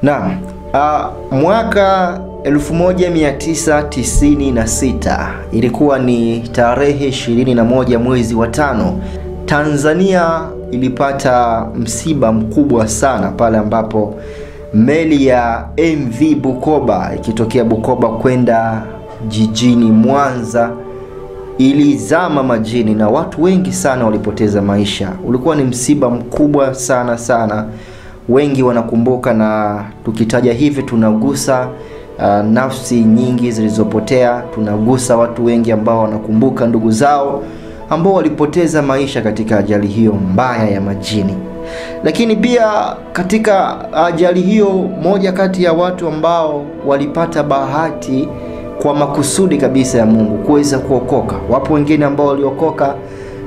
Naam, mwaka 1996 ilikuwa ni tarehe 21 mwezi wa 5, Tanzania ilipata msiba mkubwa sana pale ambapo meli ya MV Bukoba ikitokea Bukoba kwenda jijini Mwanza ilizama majini na watu wengi sana walipoteza maisha. Ulikuwa ni msiba mkubwa sana. Wengi wanakumbuka, na tukitaja hivi tunagusa nafsi nyingi zilizopotea, tunagusa watu wengi ambao wanakumbuka ndugu zao ambao walipoteza maisha katika ajali hiyo mbaya ya majini. Lakini pia katika ajali hiyo, moja kati ya watu ambao walipata bahati kwa makusudi kabisa ya Mungu kuweza kuokoka. Wapo wengine ambao waliokoka,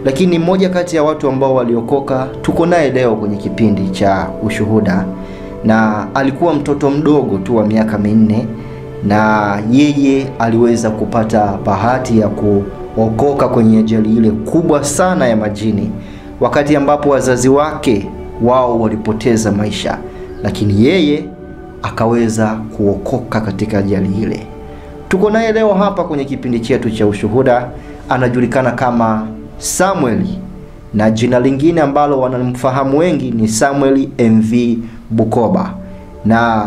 lakini mmoja kati ya watu ambao waliokoka tuko naye leo kwenye kipindi cha Ushuhuda, na alikuwa mtoto mdogo tu wa miaka 4, na yeye aliweza kupata bahati ya kuokoka kwenye ajali ile kubwa sana ya majini, wakati ambapo wazazi wake wao walipoteza maisha, lakini yeye akaweza kuokoka katika ajali ile. Tuko naye leo hapa kwenye kipindi chetu cha Ushuhuda. Anajulikana kama Samuel, na jina lingine ambalo wanamfahamu wengi ni Samuel MV Bukoba. Na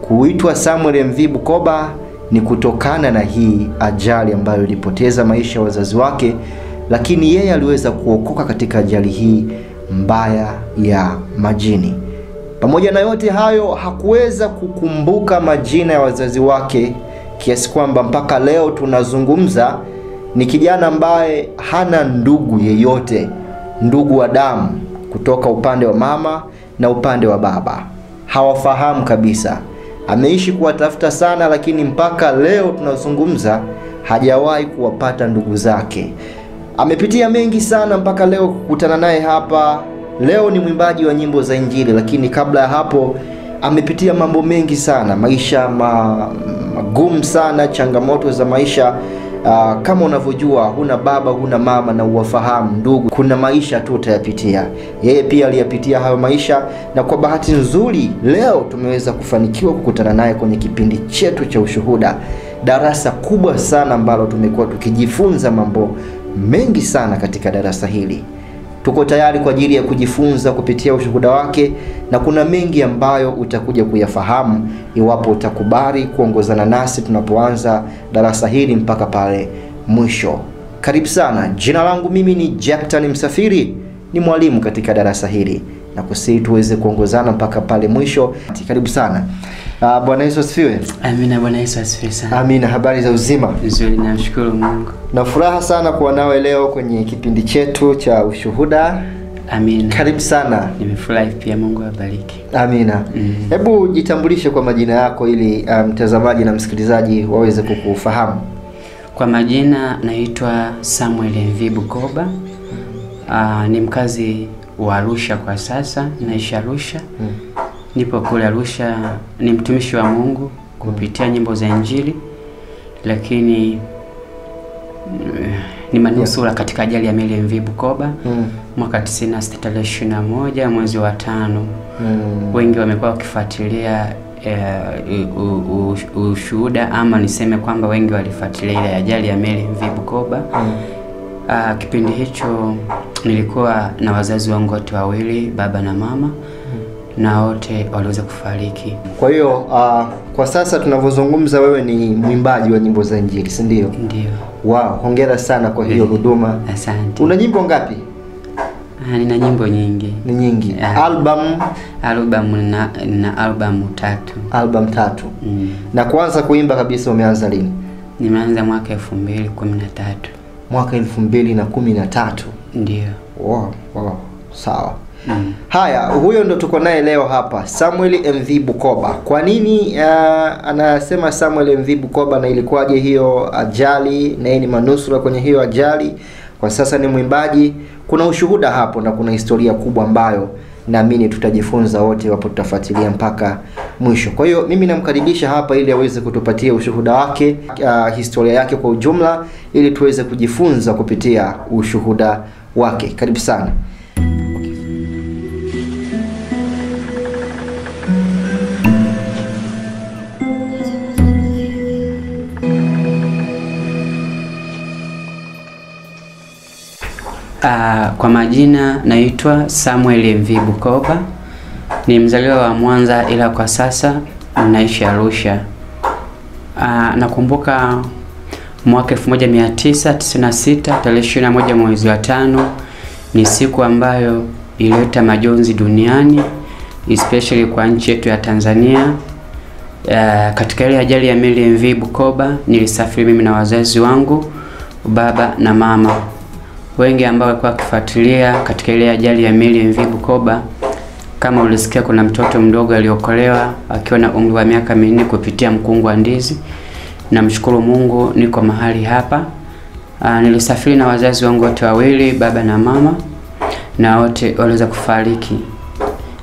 kuitwa Samuel MV Bukoba ni kutokana na hii ajali ambayo ilipoteza maisha ya wazazi wake, lakini yeye aliweza kuokoka katika ajali hii mbaya ya majini. Pamoja na yote hayo, hakuweza kukumbuka majina ya wazazi wake, kiasi kwamba mpaka leo tunazungumza ni kijana ambaye hana ndugu yeyote, ndugu wa damu kutoka upande wa mama na upande wa baba. Hawafahamu kabisa. Ameishi kuwatafuta sana, lakini mpaka leo tunazungumza hajawahi kuwapata ndugu zake. Amepitia mengi sana mpaka leo kukutana naye hapa. Leo ni mwimbaji wa nyimbo za Injili, lakini kabla ya hapo amepitia mambo mengi sana, maisha magumu sana, changamoto za maisha. Kama unavyojua, huna baba, huna mama na uwafahamu ndugu, kuna maisha tu utayapitia. Yeye pia aliyapitia hayo maisha, na kwa bahati nzuri leo tumeweza kufanikiwa kukutana naye kwenye kipindi chetu cha Ushuhuda, darasa kubwa sana ambalo tumekuwa tukijifunza mambo mengi sana katika darasa hili. Tuko tayari kwa ajili ya kujifunza kupitia ushuhuda wake, na kuna mengi ambayo utakuja kuyafahamu iwapo utakubali kuongozana nasi tunapoanza darasa hili mpaka pale mwisho. Karibu sana. Jina langu mimi ni Jackton Msafiri, ni mwalimu katika darasa hili, na kusihi tuweze kuongozana mpaka pale mwisho. Karibu sana. Bwana Yesu asifiwe. Amina. Bwana Yesu asifiwe sana. Amina. Habari za uzima? Nzuri, namshukuru Mungu. Na furaha sana kuwa nawe leo kwenye kipindi chetu cha Ushuhuda. Amina. Karibu sana. Nimefurahi pia, Mungu awabariki. Amina. Hebu jitambulishe kwa majina yako ili mtazamaji na msikilizaji waweze kukufahamu. Kwa majina naitwa Samuel MV Bukoba. Ni mkazi wa Arusha kwa sasa, naishi Arusha. Nipo kule Arusha, ni mtumishi wa Mungu kupitia nyimbo za Injili, lakini ni manusura katika ajali ya meli MV Bukoba mwaka 96 tarehe 21 mwezi wa 5. Wengi wamekuwa wakifuatilia ushuhuda, ama niseme kwamba wengi walifuatilia ile ajali ya meli MV Bukoba. Kipindi hicho nilikuwa na wazazi wangu wote wawili, baba na mama, na wote waliweza kufariki. Kwa hiyo kwa sasa tunavyozungumza wewe ni mwimbaji wa nyimbo za Injili, si ndio? Ndio. Wow, hongera sana kwa hiyo huduma. Asante. Una nyimbo ngapi? Nina nyimbo nyingi. Ni nyingi. Album na album 3. Album 3. Na kuanza kuimba kabisa umeanza lini? Nimeanza mwaka 2013. Mwaka 2013. Ndio. Wow. Sawa. Haya, huyo ndo tuko naye leo hapa, Samuel MV Bukoba. Kwa nini anasema Samuel MV Bukoba, na ilikuwaje hiyo ajali, na yeye ni manusura kwenye hiyo ajali? Kwa sasa ni mwimbaji. Kuna ushuhuda hapo na kuna historia kubwa ambayo naamini tutajifunza wote wapo, tutafuatilia mpaka mwisho. Kwa hiyo mimi namkaribisha hapa ili aweze kutupatia ushuhuda wake, historia yake kwa ujumla, ili tuweze kujifunza kupitia ushuhuda wake. Karibu sana. Kwa majina naitwa Samuel MV Bukoba. Ni mzaliwa wa Mwanza ila kwa sasa naishi Arusha. Nakumbuka mwaka 1996 tarehe 21 mwezi wa 5 ni siku ambayo ilileta majonzi duniani, especially kwa nchi yetu ya Tanzania. Katika ile ajali ya meli MV Bukoba nilisafiri mimi na wazazi wangu, baba na mama. Wengi ambao walikuwa wakifuatilia katika ile ajali ya meli MV Bukoba, kama ulisikia kuna mtoto mdogo aliokolewa akiwa na umri wa miaka 4 kupitia mkungu wa ndizi. Namshukuru Mungu niko mahali hapa. Nilisafiri na wazazi wangu wote wawili, baba na mama, na wote waliweza kufariki.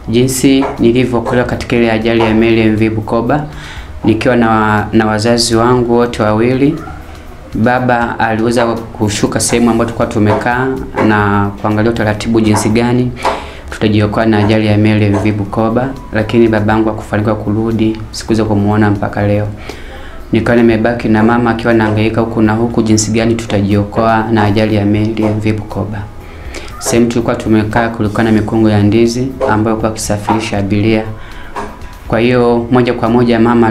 Jinsi nilivyokolewa katika ile ajali ya meli MV Bukoba, nikiwa na wazazi wangu wote wawili. Baba aliweza kushuka sehemu ambayo tulikuwa tumekaa na kuangalia utaratibu jinsi gani tutajiokoa na ajali ya meli MV Bukoba, lakini babangu hakufanikiwa kurudi, sikuweza kumuona mpaka leo. Nikawa nimebaki na mama akiwa anahangaika huku na huku jinsi gani tutajiokoa na ajali ya meli MV Bukoba. Sehemu tulikuwa tumekaa kulikuwa na mikungu ya ndizi ambayo kwa kisafirisha abiria. Kwa hiyo moja kwa moja mama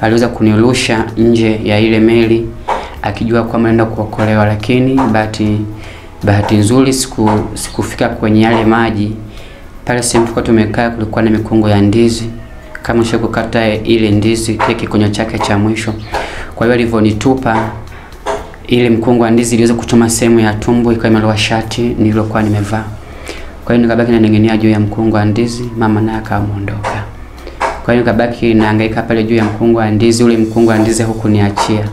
aliweza kunirusha nje ya ile meli akijua kwamba naenda kuokolewa, lakini bahati nzuri sikufika kwenye yale maji. Pale sehemu tulikuwa tumekaa kulikuwa na mikungu ya ndizi. Kama kukata ile ndizi kile kikonyo chake cha mwisho. Kwa hiyo alivyonitupa ile mkungu wa ndizi iliweza kuchoma sehemu ya tumbo, ikawa imeloa shati nililokuwa nimevaa. Kwa hiyo nikabaki naning'inia juu ya mkungu wa ndizi, mama naye akaondoka. Kwa hiyo nikabaki nahangaika pale juu ya mkungu wa ndizi, ule mkungu wa ndizi huku niachia.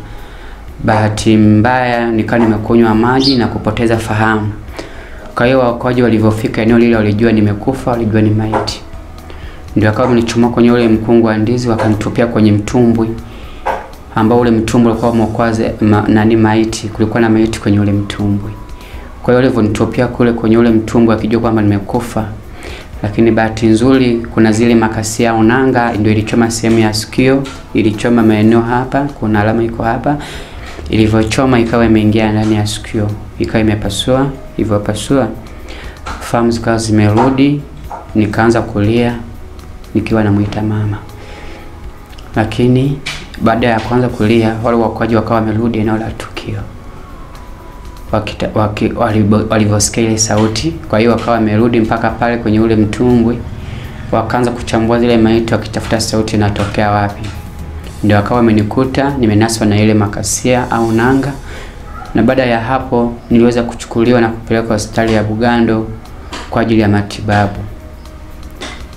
Bahati mbaya nikawa nimekunywa maji na kupoteza fahamu. Kwa hiyo waokoaji walivyofika eneo lile walijua nimekufa, walijua ni maiti. Ndio akawa wamenichoma kwenye ule mkungu wa ndizi wakanitupia kwenye mtumbwi, ambao ule mtumbwi ulikuwa umekwaza maiti, kulikuwa na maiti kwenye ule mtumbwi. Kwa hiyo walivyonitupia kule kwenye ule mtumbwi akijua kwamba nimekufa, lakini bahati nzuri kuna zile makasi au nanga ndio ilichoma sehemu ya sikio, ilichoma maeneo hapa, kuna alama iko hapa. Ilivyochoma ikawa imeingia ndani ya sikio, ikawa imepasua, ilivyopasua fahamu zikawa zimerudi, nikaanza kulia nikiwa namuita mama. Lakini baada ya kuanza kulia wale waokoaji wakawa wamerudi eneo la tukio. Walivyosikia ile sauti, kwa hiyo wakawa wamerudi mpaka pale kwenye ule mtumbwi, wakaanza kuchambua zile maiti wakitafuta sauti inatokea wapi. Ndio wakawa wamenikuta nimenaswa na ile makasia au nanga, na baada ya hapo niliweza kuchukuliwa na kupelekwa hospitali ya Bugando kwa ajili ya matibabu.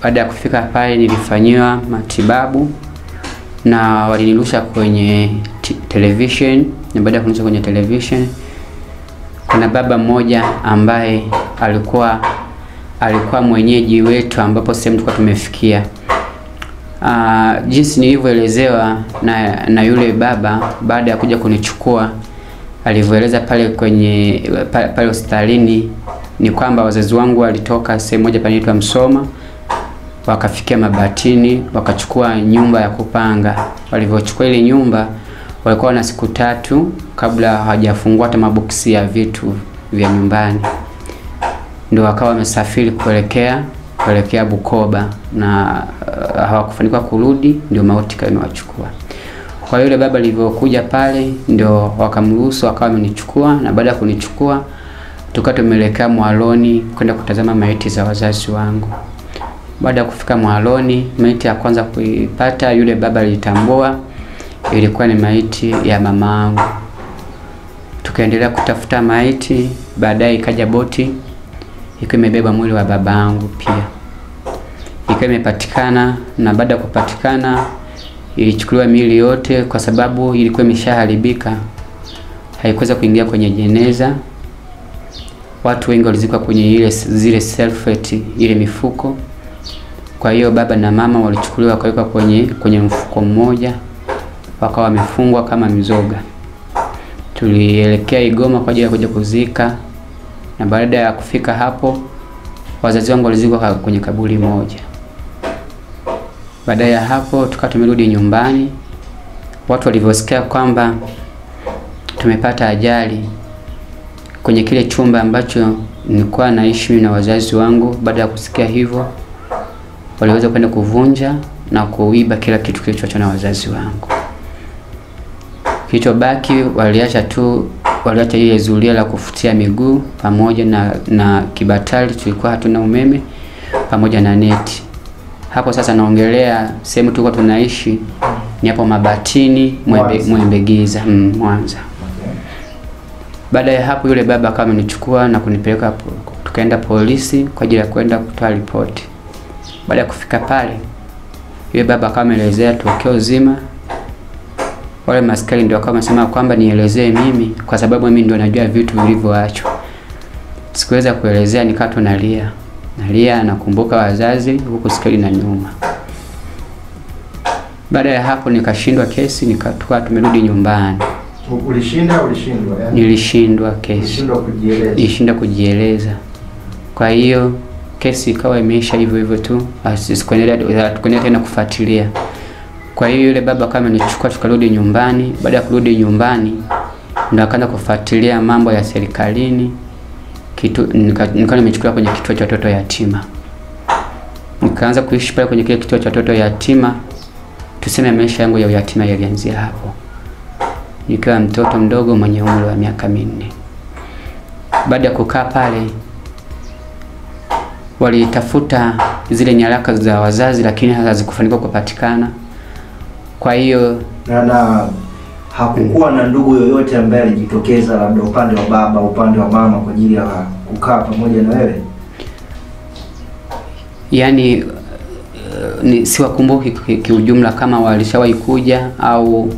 Baada ya kufika pale nilifanyiwa matibabu na walinirusha kwenye television, na baada ya kunirusha kwenye television kuna baba mmoja ambaye alikuwa mwenyeji wetu ambapo sehemu tulikuwa tumefikia. Jinsi nilivyoelezewa na yule baba baada ya kuja kunichukua, alivyoeleza pale hospitalini ni kwamba wazazi wangu walitoka sehemu moja panaitwa Msoma wakafikia Mabatini, wakachukua nyumba ya kupanga. Walivyochukua ile nyumba walikuwa na siku 3 kabla hawajafungua hata maboksi ya vitu vya nyumbani. Ndio wakawa wamesafiri kuelekea Bukoba na hawakufanikiwa kurudi, ndio mauti imewachukua. Kwa hiyo yule baba alivyokuja pale ndio wakamruhusu wakawa wamenichukua, na baada ya kunichukua tukawa tumeelekea Mwaloni kwenda kutazama maiti za wazazi wangu. Baada ya kufika Mwaloni, maiti ya kwanza kuipata yule baba alitambua ilikuwa ni maiti ya mamangu. Tukaendelea kutafuta maiti, baadaye ikaja boti ikiwa imebeba mwili wa babangu pia. Ikawa imepatikana, na baada ya kupatikana ilichukuliwa miili yote kwa sababu ilikuwa imeshaharibika. Haikuweza kuingia kwenye jeneza. Watu wengi walizikwa kwenye zile selfeti, ile mifuko. Kwa hiyo baba na mama walichukuliwa wakawekwa kwenye mfuko mmoja, wakawa wamefungwa kama mizoga. Tulielekea Igoma kwa ajili ya kuja kuzika, na baada ya kufika hapo wazazi wangu walizikwa kwenye kaburi moja. Baada ya hapo tukawa tumerudi nyumbani. Watu walivyosikia kwamba tumepata ajali kwenye kile chumba ambacho nilikuwa naishi mimi na wazazi wangu. Baada ya kusikia hivyo, waliweza kwenda kuvunja na kuiba kila kitu kilichoachwa na wazazi wangu. Kilichobaki waliacha ile zulia la kufutia miguu pamoja na kibatali, tulikuwa hatuna umeme, pamoja na neti. Hapo sasa naongelea sehemu tulikuwa tunaishi ni hapo Mabatini, Mwembe Giza, Mwanza. Baada ya hapo yule baba akawa amenichukua na kunipeleka, tukaenda polisi kwa ajili ya kwenda kutoa ripoti. Baada ya kufika pale, yule baba akawa ameelezea tukio zima. Wale maskari ndio akawa wamesema kwamba nielezee mimi kwa sababu mimi ndio najua vitu vilivyoachwa. Sikuweza kuelezea, nikawa tu nalia nakumbuka wazazi huku sikeli na nyuma. Baada ya hapo nikashindwa kesi, nikatoka tumerudi nyumbani. Ulishindwa yani? Nilishindwa kesi. Nilishindwa kujieleza. Kwa hiyo kesi ikawa imeisha hivyo tu, sikuendelea tena kufuatilia. Kwa hiyo yule baba kama nichukua tukarudi nyumbani. Baada ya kurudi nyumbani ndo akaanza kufuatilia mambo ya serikalini. Nikawa nimechukua kwenye kituo cha watoto yatima. Nikaanza kuishi pale kwenye kile kituo cha watoto yatima. Tuseme maisha yangu ya yatima yalianzia hapo. Nikiwa mtoto mdogo mwenye umri wa miaka 4. Baada ya kukaa pale, walitafuta zile nyaraka za wazazi lakini hazikufanikiwa kupatikana. Kwa hiyo na hakukuwa na ndugu yoyote ambaye alijitokeza, labda upande wa baba, upande wa mama, kwa ajili ya kukaa pamoja na wewe? Yani siwakumbuki kiujumla kama walishawahi kuja au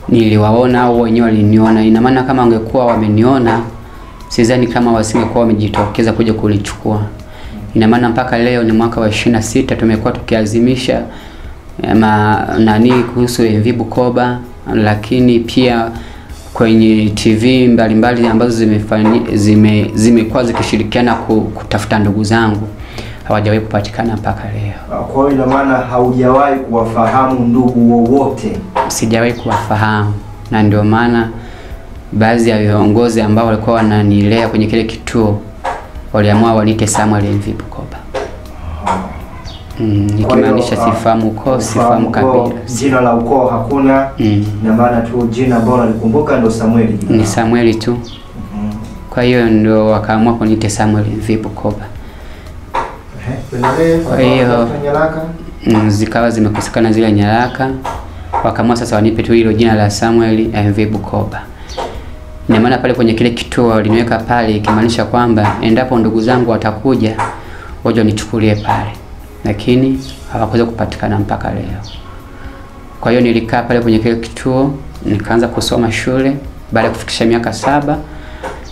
niliwaona au wenyewe waliniona. Ina maana kama wangekuwa wameniona, sidhani kama wasingekuwa wamejitokeza kuja kulichukua. Ina maana mpaka leo ni mwaka wa 26 tumekuwa tukiazimisha kuhusu MV Bukoba, lakini pia kwenye TV mbalimbali ambazo zimekuwa zikishirikiana kutafuta ndugu zangu, hawajawahi kupatikana mpaka leo. Kwa hiyo ina maana haujawahi kuwafahamu ndugu wowote? Sijawahi kuwafahamu, na ndio maana baadhi ya viongozi ambao walikuwa wananilea kwenye kile kituo waliamua wanite Samuel MV Bukoba. Nikimaanisha sifahamu ukoo, sifahamu kabila. Jina la ukoo hakuna, na maana tu jina ambalo nalikumbuka ndio Samuel. Ni Samuel tu. Kwa hiyo ndio wakaamua kunite Samuel MV Bukoba. Kwa hiyo zikawa zimekosekana zile nyaraka, wakaamua sasa wanipe tu hilo jina la Samuel MV Bukoba. Ina maana pale kwenye kile kituo waliniweka pale, ikimaanisha kwamba endapo ndugu zangu watakuja waje nichukulie pale, lakini hawakuweza kupatikana mpaka leo. Kwa hiyo nilikaa pale kwenye kile kituo, nikaanza kusoma shule. Baada ya kufikisha miaka 7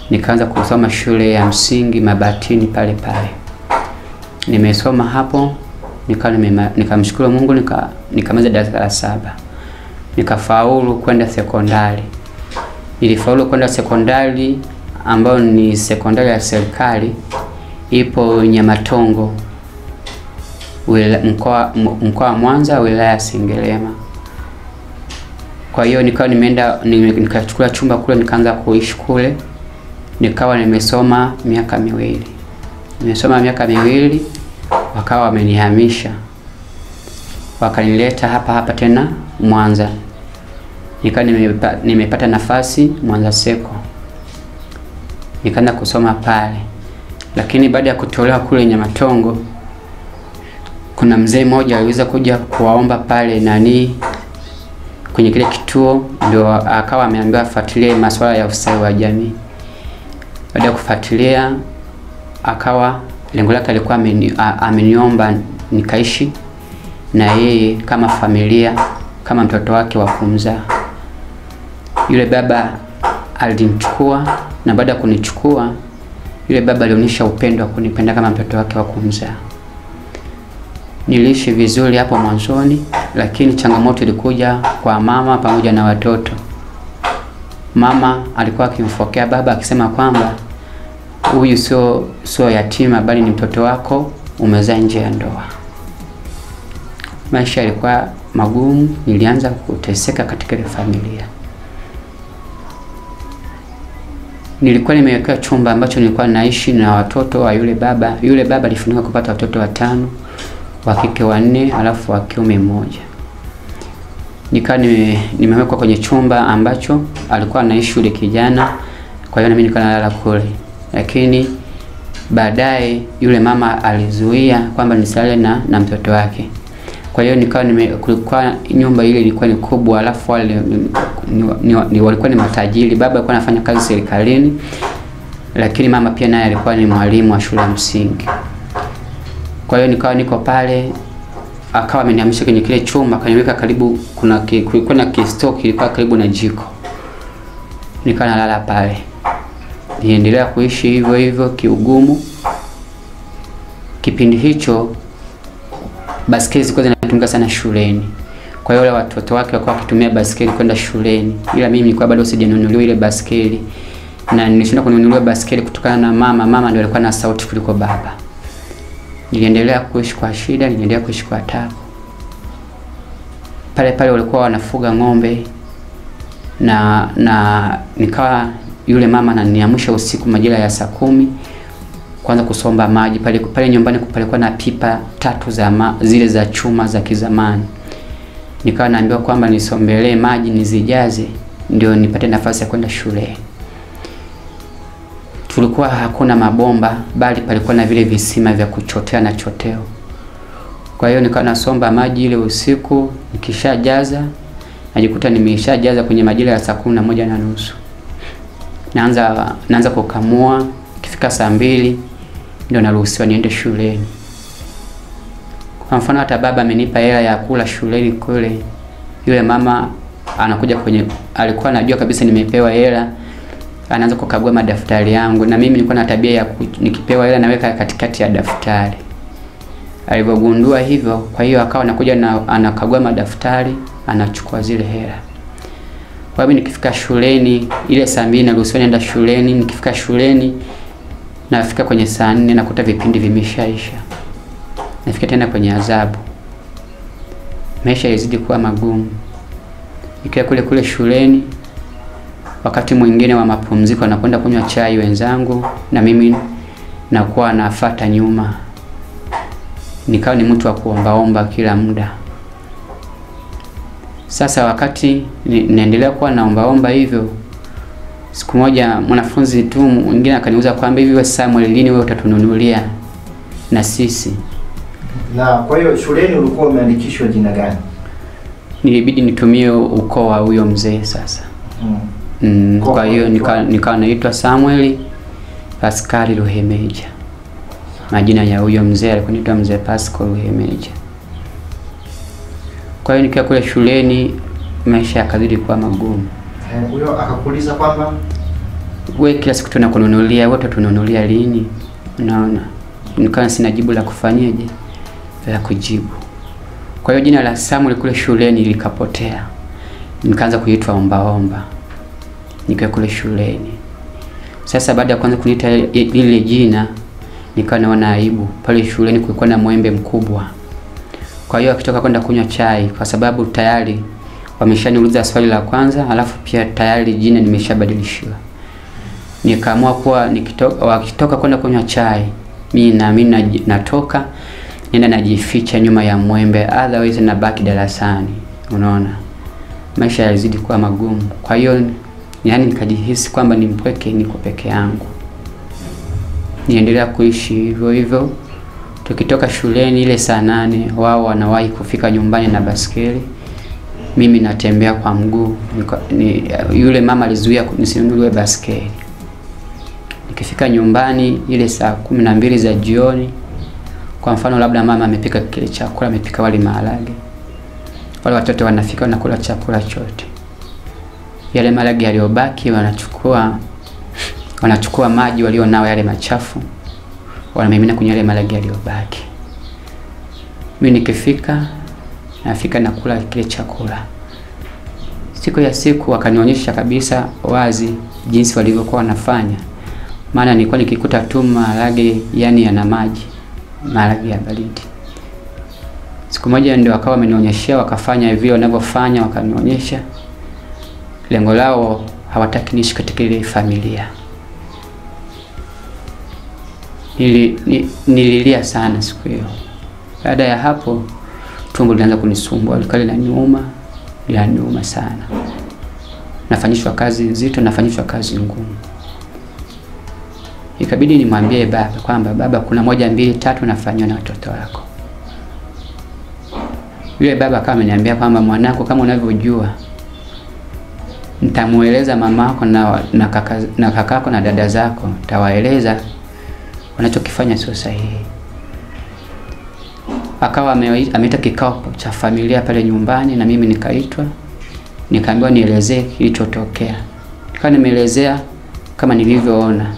nikaanza kusoma shule ya msingi Mabatini pale pale. Nimesoma hapo, nikamshukuru Mungu, nikamaliza darasa la 7. Nikafaulu kwenda sekondari. Nilifaulu kwenda sekondari ambayo ni sekondari ya serikali, ipo Nyamatongo, mkoa wa Mwanza, wilaya ya Sengerema. Kwa hiyo nikawa nikachukua chumba kule, nikaanza kuishi kule. Nikawa nimesoma miaka 2. Nimesoma miaka 2, wakawa wamenihamisha, wakanileta hapa tena Mwanza. Nikawa nimepata nafasi Mwanza Seko, nikaanza kusoma pale. Lakini baada ya kutolewa kule Nyamatongo, kuna mzee mmoja aliweza kuja kuwaomba pale kwenye kile kituo, ndio akawa ameambiwa afuatilie masuala ya ustawi wa jamii. Baada ya kufuatilia, akawa lengo lake alikuwa ameniomba nikaishi na yeye kama familia, kama mtoto wake wa kumzaa. Yule baba alinichukua, na baada ya kunichukua, yule baba alionyesha upendo wa kunipenda kama mtoto wake wa kumzaa. Niliishi vizuri hapo mwanzoni, lakini changamoto ilikuja kwa mama pamoja na watoto. Mama alikuwa akimfokea baba akisema kwamba huyu sio yatima, bali ni mtoto wako umezaa nje ya ndoa. Maisha yalikuwa magumu, nilianza kuteseka katika ile familia. Nilikuwa nimewekewa chumba ambacho nilikuwa naishi na watoto wa yule baba. Yule baba alifunika kupata watoto 5, wa kike 4, alafu wa kiume 1. Nikawa nimewekwa kwenye chumba ambacho alikuwa anaishi yule kijana. Kwa hiyo na mimi nilikuwa nalala kule. Lakini baadaye yule mama alizuia kwamba nisilale na mtoto wake. Kwa hiyo nikawa kulikuwa nyumba ile ilikuwa ni kubwa, alafu wale walikuwa ni matajiri. Baba alikuwa anafanya kazi serikalini, lakini mama pia naye alikuwa ni mwalimu wa shule ya msingi. Kwa hiyo nikawa niko pale, akawa amenihamisha kwenye kile chumba, akaniweka karibu, kulikuwa na kistoki kilikuwa karibu na jiko. Nikawa nalala pale. Niendelea kuishi hivyo hivyo kiugumu. Kipindi hicho baskeli zilikuwa zinatumika sana shuleni. Kwa hiyo wale watoto wake walikuwa wakitumia baskeli kwenda shuleni. Ila mimi nilikuwa bado sijanunuliwa ile baskeli. Na nilishinda kununuliwa baskeli kutokana na mama. Mama ndio alikuwa na sauti kuliko baba. Niliendelea kuishi kwa shida, niliendelea kuishi kwa taabu. Pale walikuwa wanafuga ng'ombe na nikawa yule mama ananiamsha usiku majira ya saa 10 kwanza kusomba maji. Pale nyumbani palikuwa na pipa 3 zile za chuma za kizamani. Nikawa naambiwa kwamba nisombelee maji nizijaze ndio nipate nafasi ya kwenda shule. Tulikuwa hakuna mabomba, bali palikuwa na vile visima vya kuchotea na choteo. Kwa hiyo nikawa nasomba maji ile usiku, nikishajaza najikuta nimeshajaza kwenye majira ya saa 11:30. Naanza kukamua. Ikifika saa 2 ndio naruhusiwa niende shuleni. Kwa mfano hata baba amenipa hela ya kula shuleni kule, yule mama anakuja alikuwa anajua kabisa nimepewa hela, anaanza kukagua madaftari yangu, na mimi nilikuwa na tabia ya nikipewa hela naweka katikati ya daftari. Alipogundua hivyo, kwa hiyo akawa anakuja na anakagua madaftari, anachukua zile hela. Kwa hiyo nikifika shuleni ile saa 2 naruhusiwa nienda shuleni. Nikifika shuleni nafika kwenye saa 4 nakuta vipindi vimeshaisha. Nafika tena kwenye adhabu. Maisha yazidi kuwa magumu. Nikiwa kule shuleni, wakati mwingine wa mapumziko nakwenda kunywa chai wenzangu, na mimi nakuwa nafuata nyuma. Nikawa ni mtu wa kuombaomba kila muda. Sasa wakati naendelea kuwa naombaomba hivyo, siku moja mwanafunzi tu mwingine akaniuliza kwamba hivi wewe Samuel, lini wewe utatununulia na sisi? Na kwa hiyo shuleni ulikuwa umeandikishwa jina gani? Nilibidi nitumie ukoo wa huyo mzee sasa. Kwa hiyo nikawa naitwa Samuel Pascal Ruhemeja. Majina ya huyo mzee alikuwa anaitwa Mzee Pascal Ruhemeja. Kwa hiyo nikiwa kule shuleni maisha yakazidi kuwa magumu. Huyo akakuuliza kwamba wewe kila siku tunakununulia, wote tununulia lini? Unaona? Nikawa sina jibu la kufanyaje, la kujibu. Kwa hiyo jina la Samuel kule shuleni likapotea. Nikaanza kuitwa ombaomba. Nikiwa kule shuleni. Sasa baada ya kwanza kuniita ile jina, nikawa naona aibu. Pale shuleni kulikuwa na mwembe mkubwa. Kwa hiyo akitoka kwenda kunywa chai, kwa sababu tayari wameshaniuliza swali la kwanza, alafu pia tayari jina nimeshabadilishiwa. Nikaamua kuwa wakitoka kwenda kunywa chai, mimi natoka nenda najificha nyuma ya mwembe, otherwise nabaki darasani. Unaona? Maisha yazidi kuwa magumu. Kwa hiyo yani nikajihisi kwamba ni mpweke, niko peke yangu. Niendelea kuishi hivyo hivyo. Tukitoka shuleni ile saa 8, wao wanawahi kufika nyumbani na baskeli. Mimi natembea kwa mguu. Yule mama alizuia nisinunuliwe baskeli. Nikifika nyumbani ile saa 12 za jioni, kwa mfano labda mama amepika kile chakula, amepika wali maharage, wale watoto wanafika wanakula chakula chote. Yale maharage yaliyobaki wanachukua maji walionao yale machafu, wanamimina kwenye yale maharage yaliyobaki. Mimi nikifika nafika na kula kile chakula. Siku wakanionyesha kabisa wazi jinsi walivyokuwa wanafanya. Maana nilikuwa nikikuta tu maharage yani yana maji, maharage ya baridi. Siku moja ndio wakawa wamenionyeshia, wakafanya vile wanavyofanya, wakanionyesha. Lengo lao hawataki niishi katika ile familia. Nililia sana siku hiyo. Baada ya hapo tumbo lilianza kunisumbua, likali linaniuma sana. Nafanyishwa kazi nzito, nafanyishwa kazi ngumu. Ikabidi nimwambie baba kwamba baba, kuna 1 2 3 nafanywa na watoto wako. Yule baba kama ameniambia kwamba mwanako, kama unavyojua, nitamueleza mamako na kakako na dada zako, tawaeleza wanachokifanya sio sahihi. Akawa ameita kikao cha familia pale nyumbani, na mimi nikaitwa, nikaambiwa nielezee kilichotokea. Nikawa nimeelezea kama nilivyoona,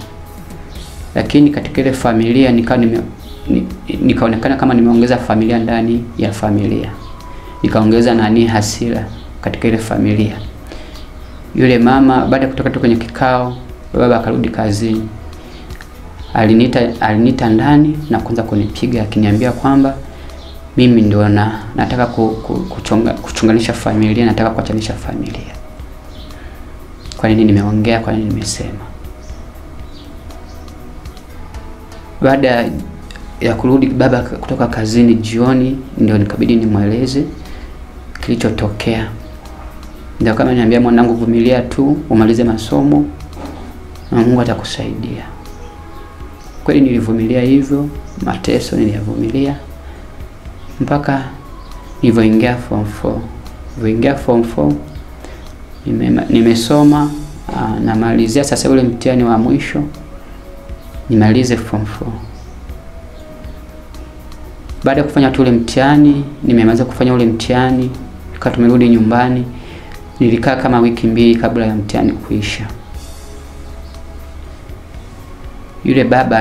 lakini katika ile familia nikaonekana kama nimeongeza familia ndani ya familia, nikaongeza hasira katika ile familia. Yule mama baada ya kutoka kwenye kikao, baba akarudi kazini, aliniita ndani na kuanza kunipiga, akiniambia kwamba mimi ndio nataka kuchunganisha familia, nataka kuachanisha familia. Kwa nini nimeongea? Kwa nini nimesema? Baada ya kurudi baba kutoka kazini jioni, ndio nikabidi nimweleze kilichotokea. Ndio kama niambia, mwanangu, vumilia tu, umalize masomo na Mungu atakusaidia. Kweli nilivumilia hivyo, mateso niliyavumilia mpaka nilipoingia form 4. Nilipoingia form 4 nimesoma, namalizia sasa ule mtihani wa mwisho nimalize form 4. Baada ya kufanya ule mtihani, nimemaliza kufanya ule mtihani, tukawa tumerudi nyumbani. Nilikaa kama wiki 2 kabla ya mtihani kuisha. Yule baba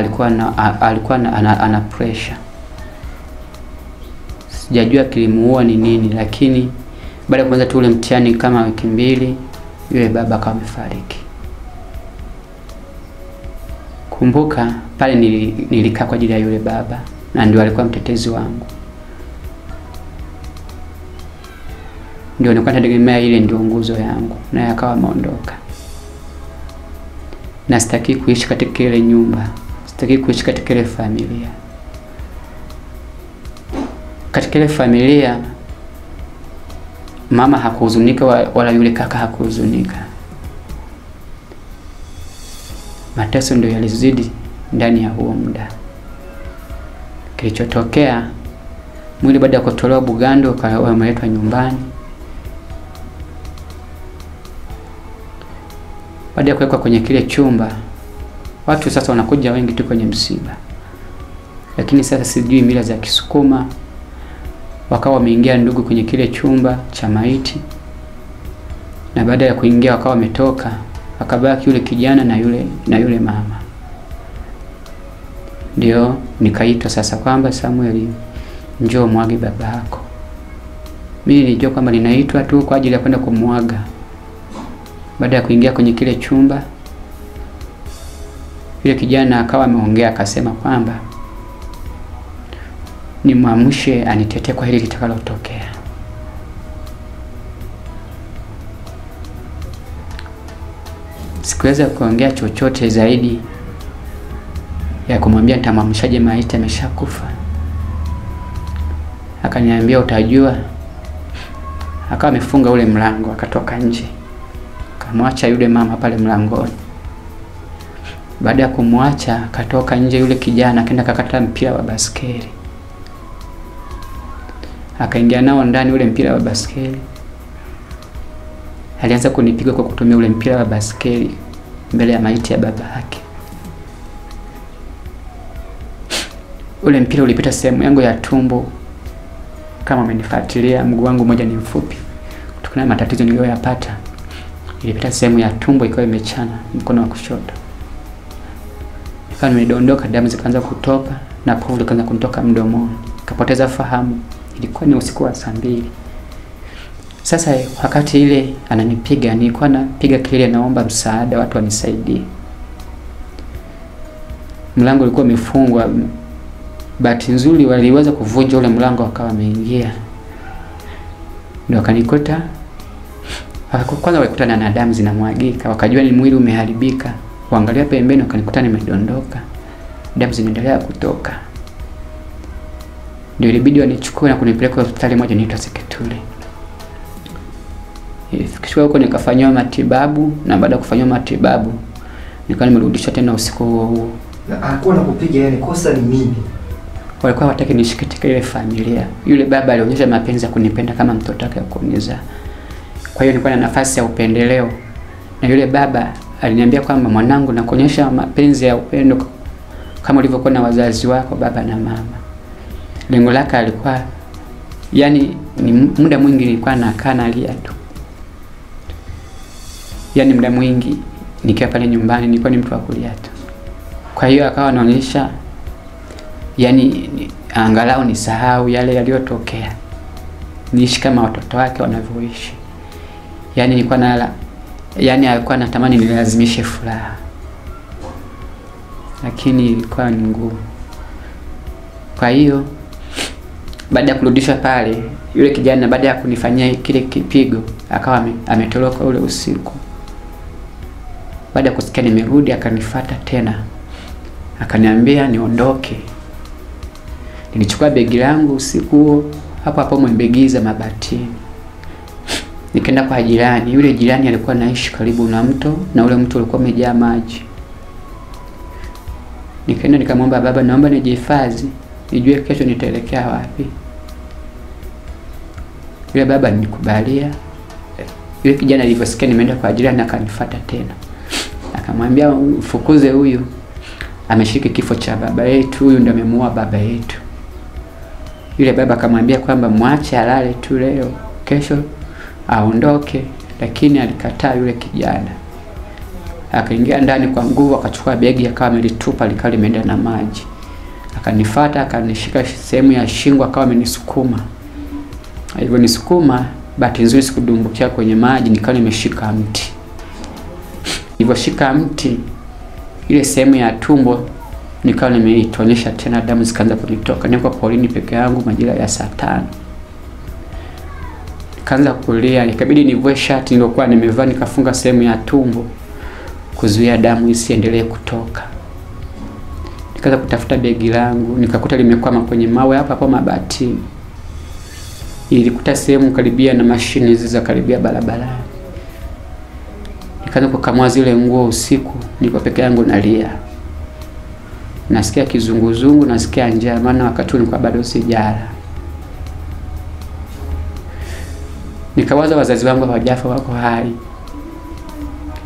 alikuwa ana pressure. Sijajua kilimuua ni nini, lakini baada ya kuanza ule mtihani kama wiki 2, yule baba akawa amefariki. Kumbuka pale nilikaa kwa ajili ya yule baba, na ndio alikuwa mtetezi wangu. Ndio nilikuwa nategemea, ile ndio nguzo yangu, na akawa ameondoka. Na sitaki kuishi katika ile nyumba, sitaki kuishi katika ile familia. Katika ile familia mama hakuhuzunika wala yule kaka hakuhuzunika. Mateso ndio yalizidi ndani ya huo muda. Kilichotokea, mwili baada ya kutolewa Bugando umeletwa nyumbani. Baada ya kuwekwa kwenye kile chumba, watu sasa wanakuja wengi tu kwenye msiba. Lakini sasa sijui mila za Kisukuma, wakawa wameingia ndugu kwenye kile chumba cha maiti. Na baada ya kuingia wakawa wametoka, akabaki yule kijana na yule mama. Ndio nikaitwa sasa kwamba, Samuel, njoo muage baba yako. Mimi nilijua kwamba ninaitwa tu kwa ajili ya kwenda kumwaga. Baada ya kuingia kwenye kile chumba, yule kijana akawa ameongea, akasema kwamba nimwamshe anitetee kwa hili litakalotokea. Sikuweza kuongea chochote zaidi ya kumwambia nitamwamshaje maiti ameshakufa. Akaniambia utajua. Akawa amefunga ule mlango, akatoka nje. Akamwacha yule mama pale mlangoni. Baada ya kumwacha, akatoka nje yule kijana, akaenda kakata mpira wa baskeli. Akaingia nao ndani ule mpira wa baskeli. Alianza kunipiga kwa kutumia ule mpira wa baskeli mbele ya maiti ya baba yake. Ule mpira ulipita sehemu yangu ya tumbo. Kama umenifuatilia, mguu wangu mmoja ni mfupi, kutokana na matatizo niliyoyapata, ilipita sehemu ya tumbo ikawa imechana mkono wa kushoto. Nikawa nimedondoka, damu zikaanza kutoka na povu likaanza kunitoka mdomoni. Nikapoteza fahamu. Ilikuwa ni usiku wa saa 2. Sasa wakati ile ananipiga, nilikuwa napiga kelele, naomba msaada, watu wanisaidie. Mlango ulikuwa umefungwa. Bahati nzuri waliweza kuvunja ule mlango, wakawa wameingia. Ndio wakanikuta. Kwanza walikutana na damu zinamwagika, wakajua ni mwili umeharibika. Waangalia pembeni, wakanikuta nimedondoka. damu zinaendelea kutoka. Ndio ilibidi wanichukue na kunipeleka hospitali moja inaitwa Seketule. Nilifikishwa huko nikafanywa matibabu, na baada ya kufanywa matibabu nikawa nimerudishwa tena usiku huo. Na alikuwa anakupiga, yani kosa ni nini? Walikuwa wataki nishike katika ile familia. Yule baba alionyesha mapenzi ya kunipenda kama mtoto wake kuniza. Kwa hiyo nilikuwa na nafasi ya upendeleo. Na yule baba aliniambia kwamba mwanangu, na kuonyesha mapenzi ya upendo kama ulivyokuwa na wazazi wako baba na mama. Lengo lake alikuwa, yani ni muda mwingi nilikuwa nakaa nalia tu. Yani muda mwingi nikiwa pale nyumbani nilikuwa ni mtu wa kulia tu. Kwa hiyo akawa anaonyesha, yani angalau nisahau yale yaliyotokea, niishi kama watoto wake wanavyoishi. Yani nilikuwa nala, yani alikuwa anatamani nilazimishe furaha, lakini ilikuwa ni ngumu. Kwa hiyo baada ya kurudishwa pale, yule kijana baada ya kunifanyia kile kipigo akawa ametoroka ule usiku. Baada ya kusikia nimerudi akanifuata tena, akaniambia niondoke. Nilichukua begi langu usiku huo hapo hapo Mwembegiza Mabatini. Nikaenda kwa jirani. Yule jirani alikuwa anaishi karibu na mto, na ule mto ulikuwa umejaa maji. Nikaenda nikamwomba baba, naomba nijihifadhi, nijue kesho nitaelekea wapi. Yule baba alinikubalia. Yule kijana alivyosikia nimeenda kwa jirani akanifuata tena. Akamwambia ufukuze huyu, ameshiriki kifo cha baba yetu, huyu ndio amemuua baba yetu. Yule baba akamwambia kwamba mwache alale tu leo, kesho aondoke, lakini alikataa yule kijana. Akaingia ndani kwa nguvu, akachukua begi akawa amelitupa, likawa limeenda na maji. Akanifuata, akanishika sehemu ya shingo, akawa amenisukuma. Hivyo nisukuma, bahati nzuri sikudumbukia kwenye maji, nikawa nimeshika mti. Hivyo shika mti, ile sehemu ya tumbo nikawa nimeitonyesha tena, damu zikaanza kunitoka. Niko porini peke yangu majira ya saa 5. Nikaanza kulia, ikabidi nivue shati nilikuwa nimevaa, nikafunga sehemu ya tumbo kuzuia damu isiendelee kutoka. Nikaanza kutafuta begi langu, nikakuta limekwama kwenye mawe hapa hapo Mabatini. Ilikuta sehemu karibia na mashine hizo za karibia barabarani. Nikaanza kukamua zile nguo usiku, niko peke yangu nalia. Nasikia kizunguzungu, nasikia njaa, maana wakati nilikuwa bado sijala. Nikawaza wazazi wangu hawajafa, wako hai.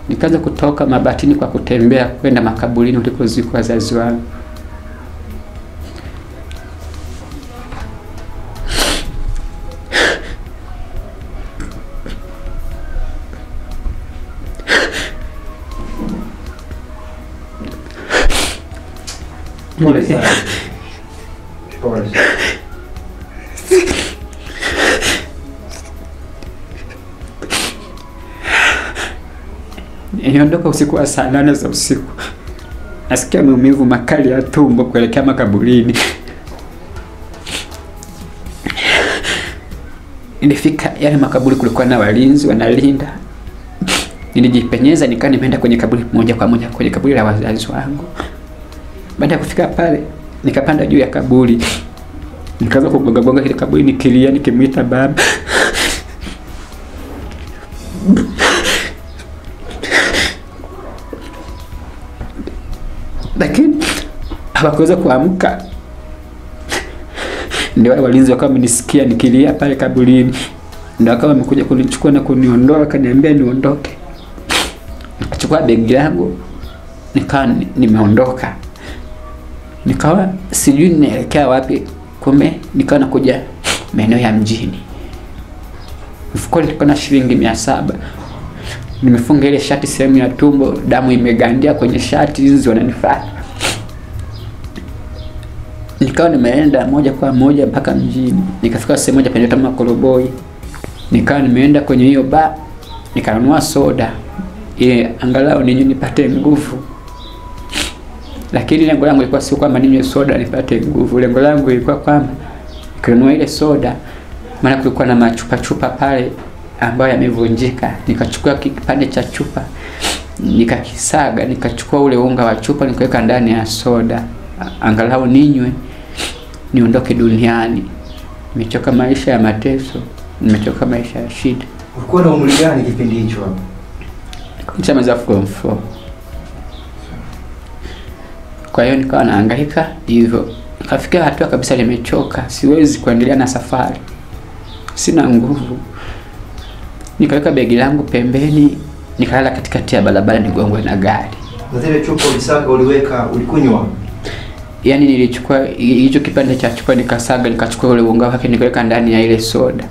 Nikaanza kutoka Mabatini kwa kutembea kwenda makaburini ulikozikwa wazazi wangu. Pole sana. Pole sana. Niliondoka usiku wa saa 8 za usiku. Nasikia maumivu makali ya tumbo kuelekea makaburini. Nilifika yale makaburi, kulikuwa na walinzi wanalinda. Nilijipenyeza nikaa nimeenda kwenye kaburi moja kwa moja kwenye kaburi la wazazi wangu. Baada ya kufika pale, nikapanda juu ya kaburi. Nikaanza kugonga kile kaburi nikilia, nikimuita baba. Lakini hawakuweza kuamka. Ndio wale walinzi wakawa wamenisikia nikilia pale kaburini. Ndio wakawa wamekuja kunichukua na kuniondoa, kaniambia niondoke. Nikachukua begi langu, nikawa nimeondoka. Nikawa sijui ninaelekea wapi, kumbe nikawa nakuja maeneo ya mjini. Mfukoni nilikuwa na shilingi 700. Nimefunga ile shati sehemu ya tumbo, damu imegandia kwenye shati hizi wananifuata. Nikawa nimeenda moja kwa moja mpaka mjini. Nikafika sehemu moja panaitwa Makoroboi. Nikawa nimeenda kwenye hiyo bar, nikanunua soda ile angalau nipate nguvu. Lakini lengo langu lilikuwa sio kwamba ninywe soda nipate nguvu. Lengo langu lilikuwa kwamba nikanunua ile soda, maana kulikuwa na machupa pale ambayo yamevunjika. Nikachukua kipande cha chupa, nikakisaga, nikachukua ule unga wa chupa nikaweka ndani ya soda angalau ninywe niondoke duniani. Nimechoka maisha ya mateso, nimechoka maisha ya shida. Ulikuwa na umri gani kipindi hicho hapo? Nilishamaliza form 4. Kwa hiyo nikawa nahangaika hivyo. Nikafikia hatua kabisa nimechoka, siwezi kuendelea na safari. Sina nguvu. Nikaweka begi langu pembeni, nikalala katikati ya barabara nigongwe na gari. Na zile chupa ulisaga uliweka ulikunywa? Yaani nilichukua hicho kipande cha chupa nikasaga, nikachukua ule unga wake nikaweka ndani ya ile soda.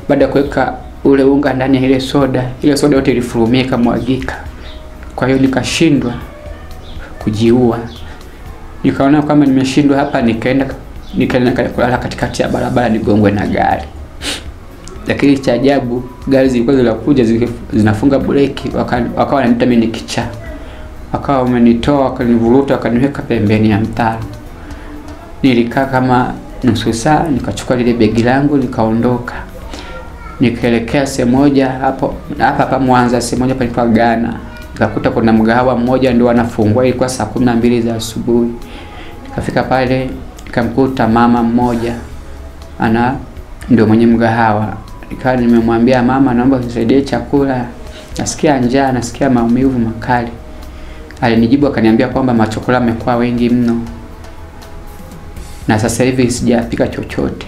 Baada ya kuweka ule unga ndani ya ile soda yote ilifurumia ikamwagika. Kwa hiyo nikashindwa kujiua. Nikaona kama nimeshindwa hapa, nikaenda kulala katikati ya barabara nigongwe na gari. Lakini cha ajabu, gari zilikuwa zinakuja zinafunga breki, wakawa wananiita mimi ni kichaa. Wakawa wamenitoa, wakanivuruta, wakaniweka pembeni ya mtaro. Nilikaa kama nusu saa, nikachukua lile begi langu nikaondoka. Nikaelekea sehemu moja hapa Mwanza, sehemu moja panaitwa Ghana. Nikakuta kuna mgahawa mmoja ndio anafungua, ilikuwa saa 12 za asubuhi. Nikafika pale, nikamkuta mama mmoja ndio mwenye mgahawa. Nikawa nimemwambia, mama, naomba unisaidie chakula, nasikia njaa, nasikia maumivu makali. Alinijibu akaniambia kwamba machokora yamekuwa wengi mno, na sasa hivi sijapika chochote.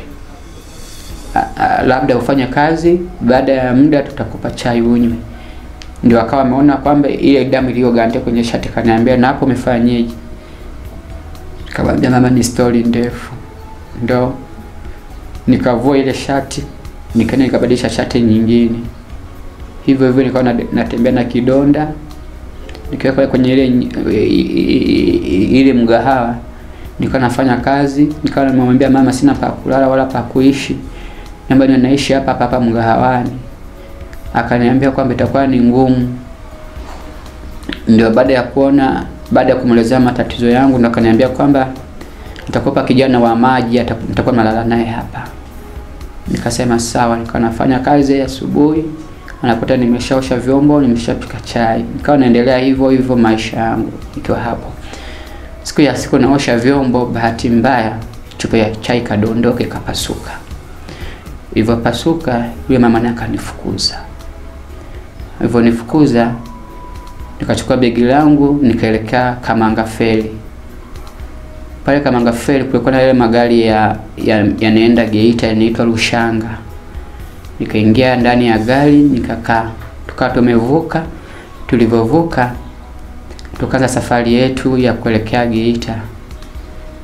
Labda ufanye kazi, baada ya muda tutakupa chai unywe. Ndio akawa ameona kwamba ile damu iliyoganda kwenye shati, kaniambia, na hapo umefanyaje? Nikamwambia, mama, ni story ndefu. Ndio nikavua ile shati, nikaenda nikabadilisha shati nyingine. Hivyo nikawa natembea na kidonda. Nikiwa kwenye ile mgahawa, nikawa nafanya kazi. Nikawa namwambia mama, sina pa kulala wala pa kuishi, naomba naishi hapa mgahawani. Akaniambia kwamba itakuwa ni ngumu. Ndio baada ya kumwelezea matatizo yangu, ndo akaniambia kwamba nitakopa kijana wa maji, nitakuwa nalala naye hapa. Nikasema sawa. Nikawa nafanya kazi asubuhi, anakuta nimeshaosha vyombo, nimeshapika chai. Nikawa naendelea hivyo maisha yangu nikiwa hapo. Siku naosha vyombo, bahati mbaya chupa ya chai kadondoka ikapasuka. Hivyo pasuka, yule mama naye akanifukuza. Hivyo nifukuza, nikachukua begi langu nikaelekea Kamanga Ferry. Pale Kamanga Ferry kulikuwa na ile magari yanaenda Geita, yanaitwa Lushanga. Nikaingia ndani ya gari, nikakaa. Tukawa tumevuka. Tulivovuka, tukaanza safari yetu ya kuelekea Geita.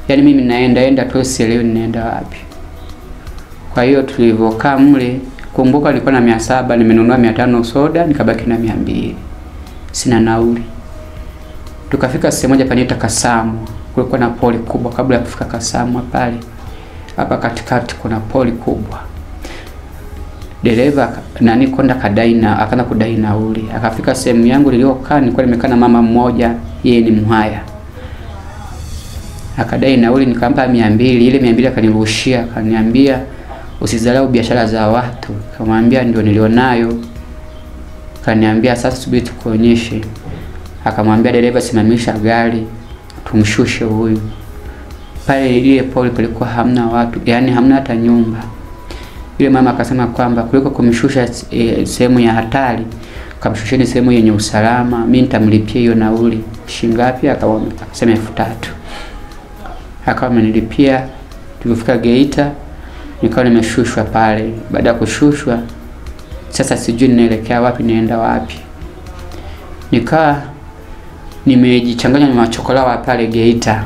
Yaani mimi naenda tu sielewi ninaenda wapi. Kwa hiyo tulivokaa mle, kumbuka nilikuwa na 700, nimenunua 500 soda, nikabaki na 200. Sina nauli. Tukafika sehemu moja panaitwa Kasamu. Kulikuwa na poli kubwa. Kabla ya kufika Kasamu pale, hapa katikati kuna poli kubwa. Dereva konda akaanza kudai nauli. Akafika sehemu yangu niliokaa, nilikuwa nimekaa na mama mmoja, yeye ni Mhaya. Akadai nauli, nikampa 200. Ile 200 akanirushia, akaniambia, usizalau biashara za watu. Akamwambia ndio nilionayo. Akaniambia, sasa subiri tukuonyeshe. Akamwambia dereva, simamisha gari, tumshushe huyu. Pale ile pole palikuwa hamna watu, yani hamna hata nyumba. Yule mama akasema kwamba kuliko kumshusha sehemu ya hatari, kamshusheni sehemu yenye usalama, mimi nitamlipia hiyo nauli. Shingapi? Akasema 3000. Akawa amenilipia. Tulifika Geita, nikawa nimeshushwa pale. Baada ya kushushwa, sasa sijui ninaelekea wapi, nienda wapi. Nikawa nimejichanganya na machokora wa pale Geita.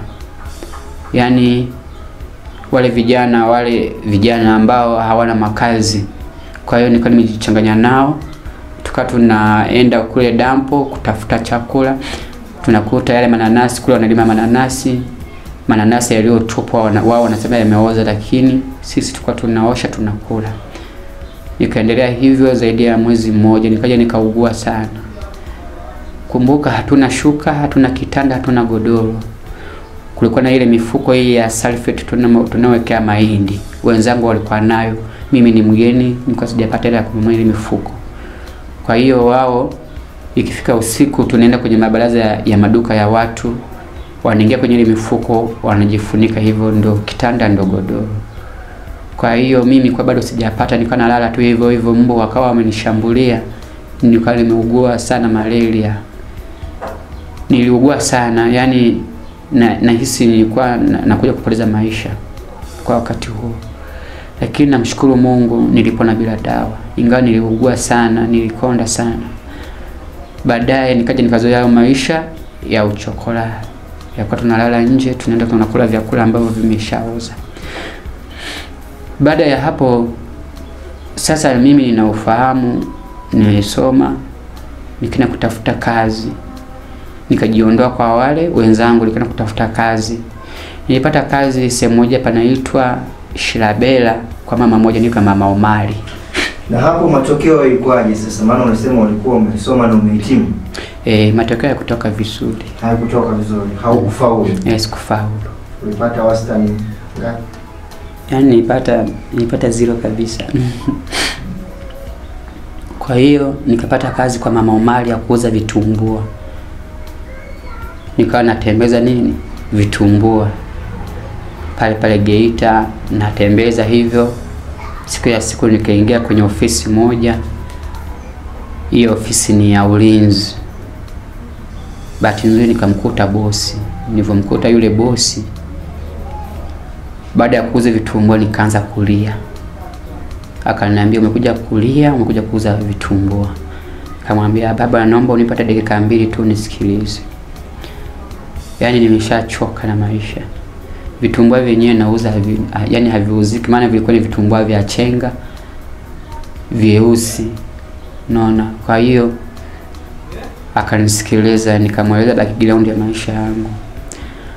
Yaani wale vijana ambao hawana makazi. Kwa hiyo nikawa nimejichanganya nao. Tukawa tunaenda kule dampo kutafuta chakula. Tunakuta yale mananasi kule wanalima mananasi yaliyotupwa, wao wanasema yameoza, lakini sisi tulikuwa tunaosha tunakula. Nikaendelea hivyo zaidi ya mwezi mmoja, nikaja nikaugua sana. Kumbuka hatuna shuka, hatuna kitanda, hatuna godoro. Kulikuwa na ile mifuko hii ya sulfate tunawekea mahindi. Wenzangu walikuwa nayo, mimi ni mgeni, nilikuwa sijapata ile ya kununua ile mifuko. Kwa hiyo wao ikifika usiku tunaenda kwenye mabaraza ya maduka ya watu, wanaingia kwenye ile mifuko wanajifunika, hivyo ndo kitanda ndo godoro. Kwa hiyo mimi kwa bado sijapata, nilikuwa nalala tu hivyo hivyo, mbu wakawa wamenishambulia. Nilikuwa nimeugua sana malaria. Niliugua sana, yani nahisi nilikuwa nakuja kupoteza maisha kwa wakati huo. Lakini namshukuru Mungu nilipona bila dawa. Ingawa niliugua sana, nilikonda sana. Baadaye nikaja nikazoea maisha ya uchokola. Yakuwa tunalala nje, tunaenda tunakula vyakula ambavyo vimeshaoza. Baada ya hapo sasa mimi nina ufahamu, nilisoma, nikina kutafuta kazi. Nikajiondoa kwa wale wenzangu, nikana kutafuta kazi. Nilipata kazi sehemu moja panaitwa Shirabela kwa mama moja, nika mama Omari. Na hapo matokeo yalikuwaje sasa? Maana unasema ulikuwa umesoma na umehitimu. Matokeo kutoka vizuri. Haikutoka vizuri. Haukufaulu. Sikufaulu. Ulipata wastani ngapi? Yaani nilipata 0 kabisa. Kwa hiyo nikapata kazi kwa mama Omari ya kuuza vitumbua. Nikawa natembeza vitumbua pale Geita, natembeza hivyo. Siku ya siku nikaingia kwenye ofisi moja. Hiyo ofisi ni ya ulinzi. Bahati nzuri nikamkuta bosi. Nilipomkuta yule bosi, baada ya kuuza vitumbua nikaanza kulia. Akaniambia, umekuja kulia, umekuja kuuza vitumbua? Nikamwambia, baba naomba unipate dakika 2 tu nisikilize. Yaani nimeshachoka na maisha. Vitumbua vyenyewe nauza yani haviuziki, maana vilikuwa ni vitumbua vya chenga vyeusi. Naona. Kwa hiyo akanisikiliza, nikamweleza background ya maisha yangu.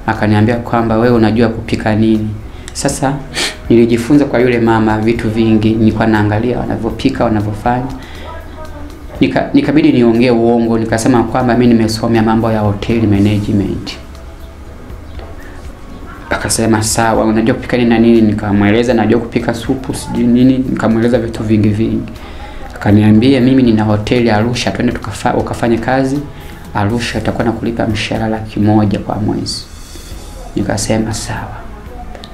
Akaniambia kwamba wewe unajua kupika nini? Sasa nilijifunza kwa yule mama vitu vingi, nilikuwa naangalia wanavyopika, wanavyofanya. Nikabidi niongee uongo, nikasema kwamba mimi nimesomea mambo ya hotel management. Akasema sawa, unajua kupika nini na nini? Nikamweleza najua kupika supu sijui nini, nikamweleza vitu vingi. Akaniambia mimi nina hoteli Arusha, twende ukafanye kazi Arusha, utakuwa nakulipa mshahara 100,000 kwa mwezi. Nikasema sawa.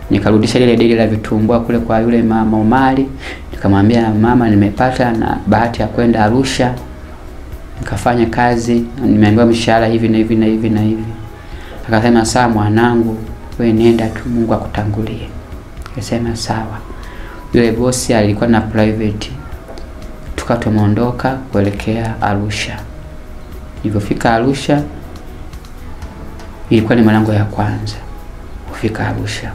Nikarudisha ile deli la vitumbua kule kwa yule mama Omari. Nikamwambia mama, nimepata na bahati ya kwenda Arusha. Nikafanya kazi, nimeambiwa mshahara hivi na hivi na hivi na hivi. Akasema sawa mwanangu, wewe nenda tu, Mungu akutangulie. Nikasema sawa. Yule bosi alikuwa na private. Tumeondoka kuelekea Arusha. Nilipofika Arusha ilikuwa ni mlango ya kwanza kufika Arusha.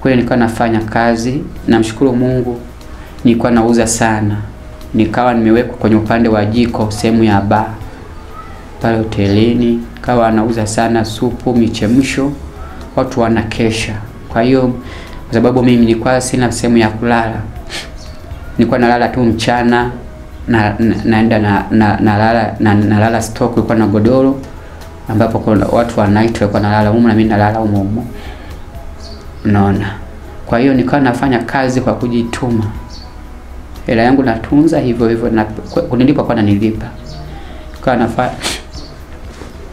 Kweli nilikuwa nafanya kazi, namshukuru Mungu. Nilikuwa nauza sana. Nikawa nimewekwa kwenye upande wa jiko, sehemu ya bar pale hotelini. Kawa nauza sana supu, michemsho, watu wanakesha. Kwa hiyo kwa sababu mimi nilikuwa sina sehemu ya kulala, nilikuwa nalala tu mchana, naenda nalala stock. Kulikuwa na godoro ambapo kuna watu wa night walikuwa nalala huko na mimi nalala huko. Unaona. Kwa hiyo nilikuwa nafanya kazi kwa kujituma. Hela yangu natunza hivyo na kunilipa kwa nilipa. Kwa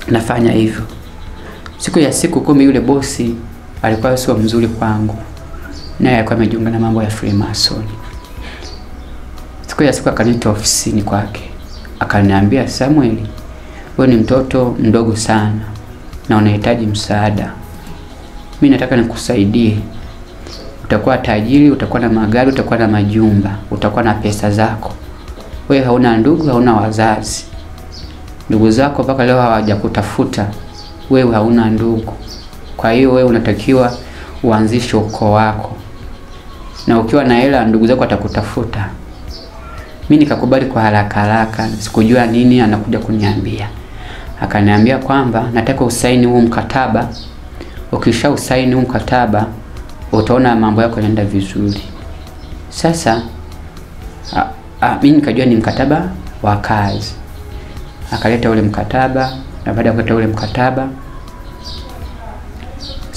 nafanya hivyo. Siku ya siku kumbe yule bosi alikuwa sio mzuri kwangu. Naye alikuwa amejiunga na mambo ya Freemason. Siku ya siku akaniita ofisini kwake. Akaniambia, Samuel, wewe ni mtoto mdogo sana na unahitaji msaada. Mimi nataka nikusaidie. Utakuwa tajiri, utakuwa na magari, utakuwa na majumba, utakuwa na pesa zako. Wewe hauna ndugu, hauna wazazi. Ndugu zako mpaka leo hawajakutafuta. Wewe hauna ndugu. Kwa hiyo wewe unatakiwa uanzishe ukoo wako. Na ukiwa na hela ndugu zako watakutafuta. Mimi nikakubali kwa haraka. Sikujua nini anakuja kuniambia. Akaniambia kwamba nataka usaini huu mkataba. Ukisha usaini huu mkataba utaona mambo yako yanaenda vizuri. Sasa mimi nikajua ni mkataba wa kazi. Akaleta ule mkataba, na baada ya kuleta ule mkataba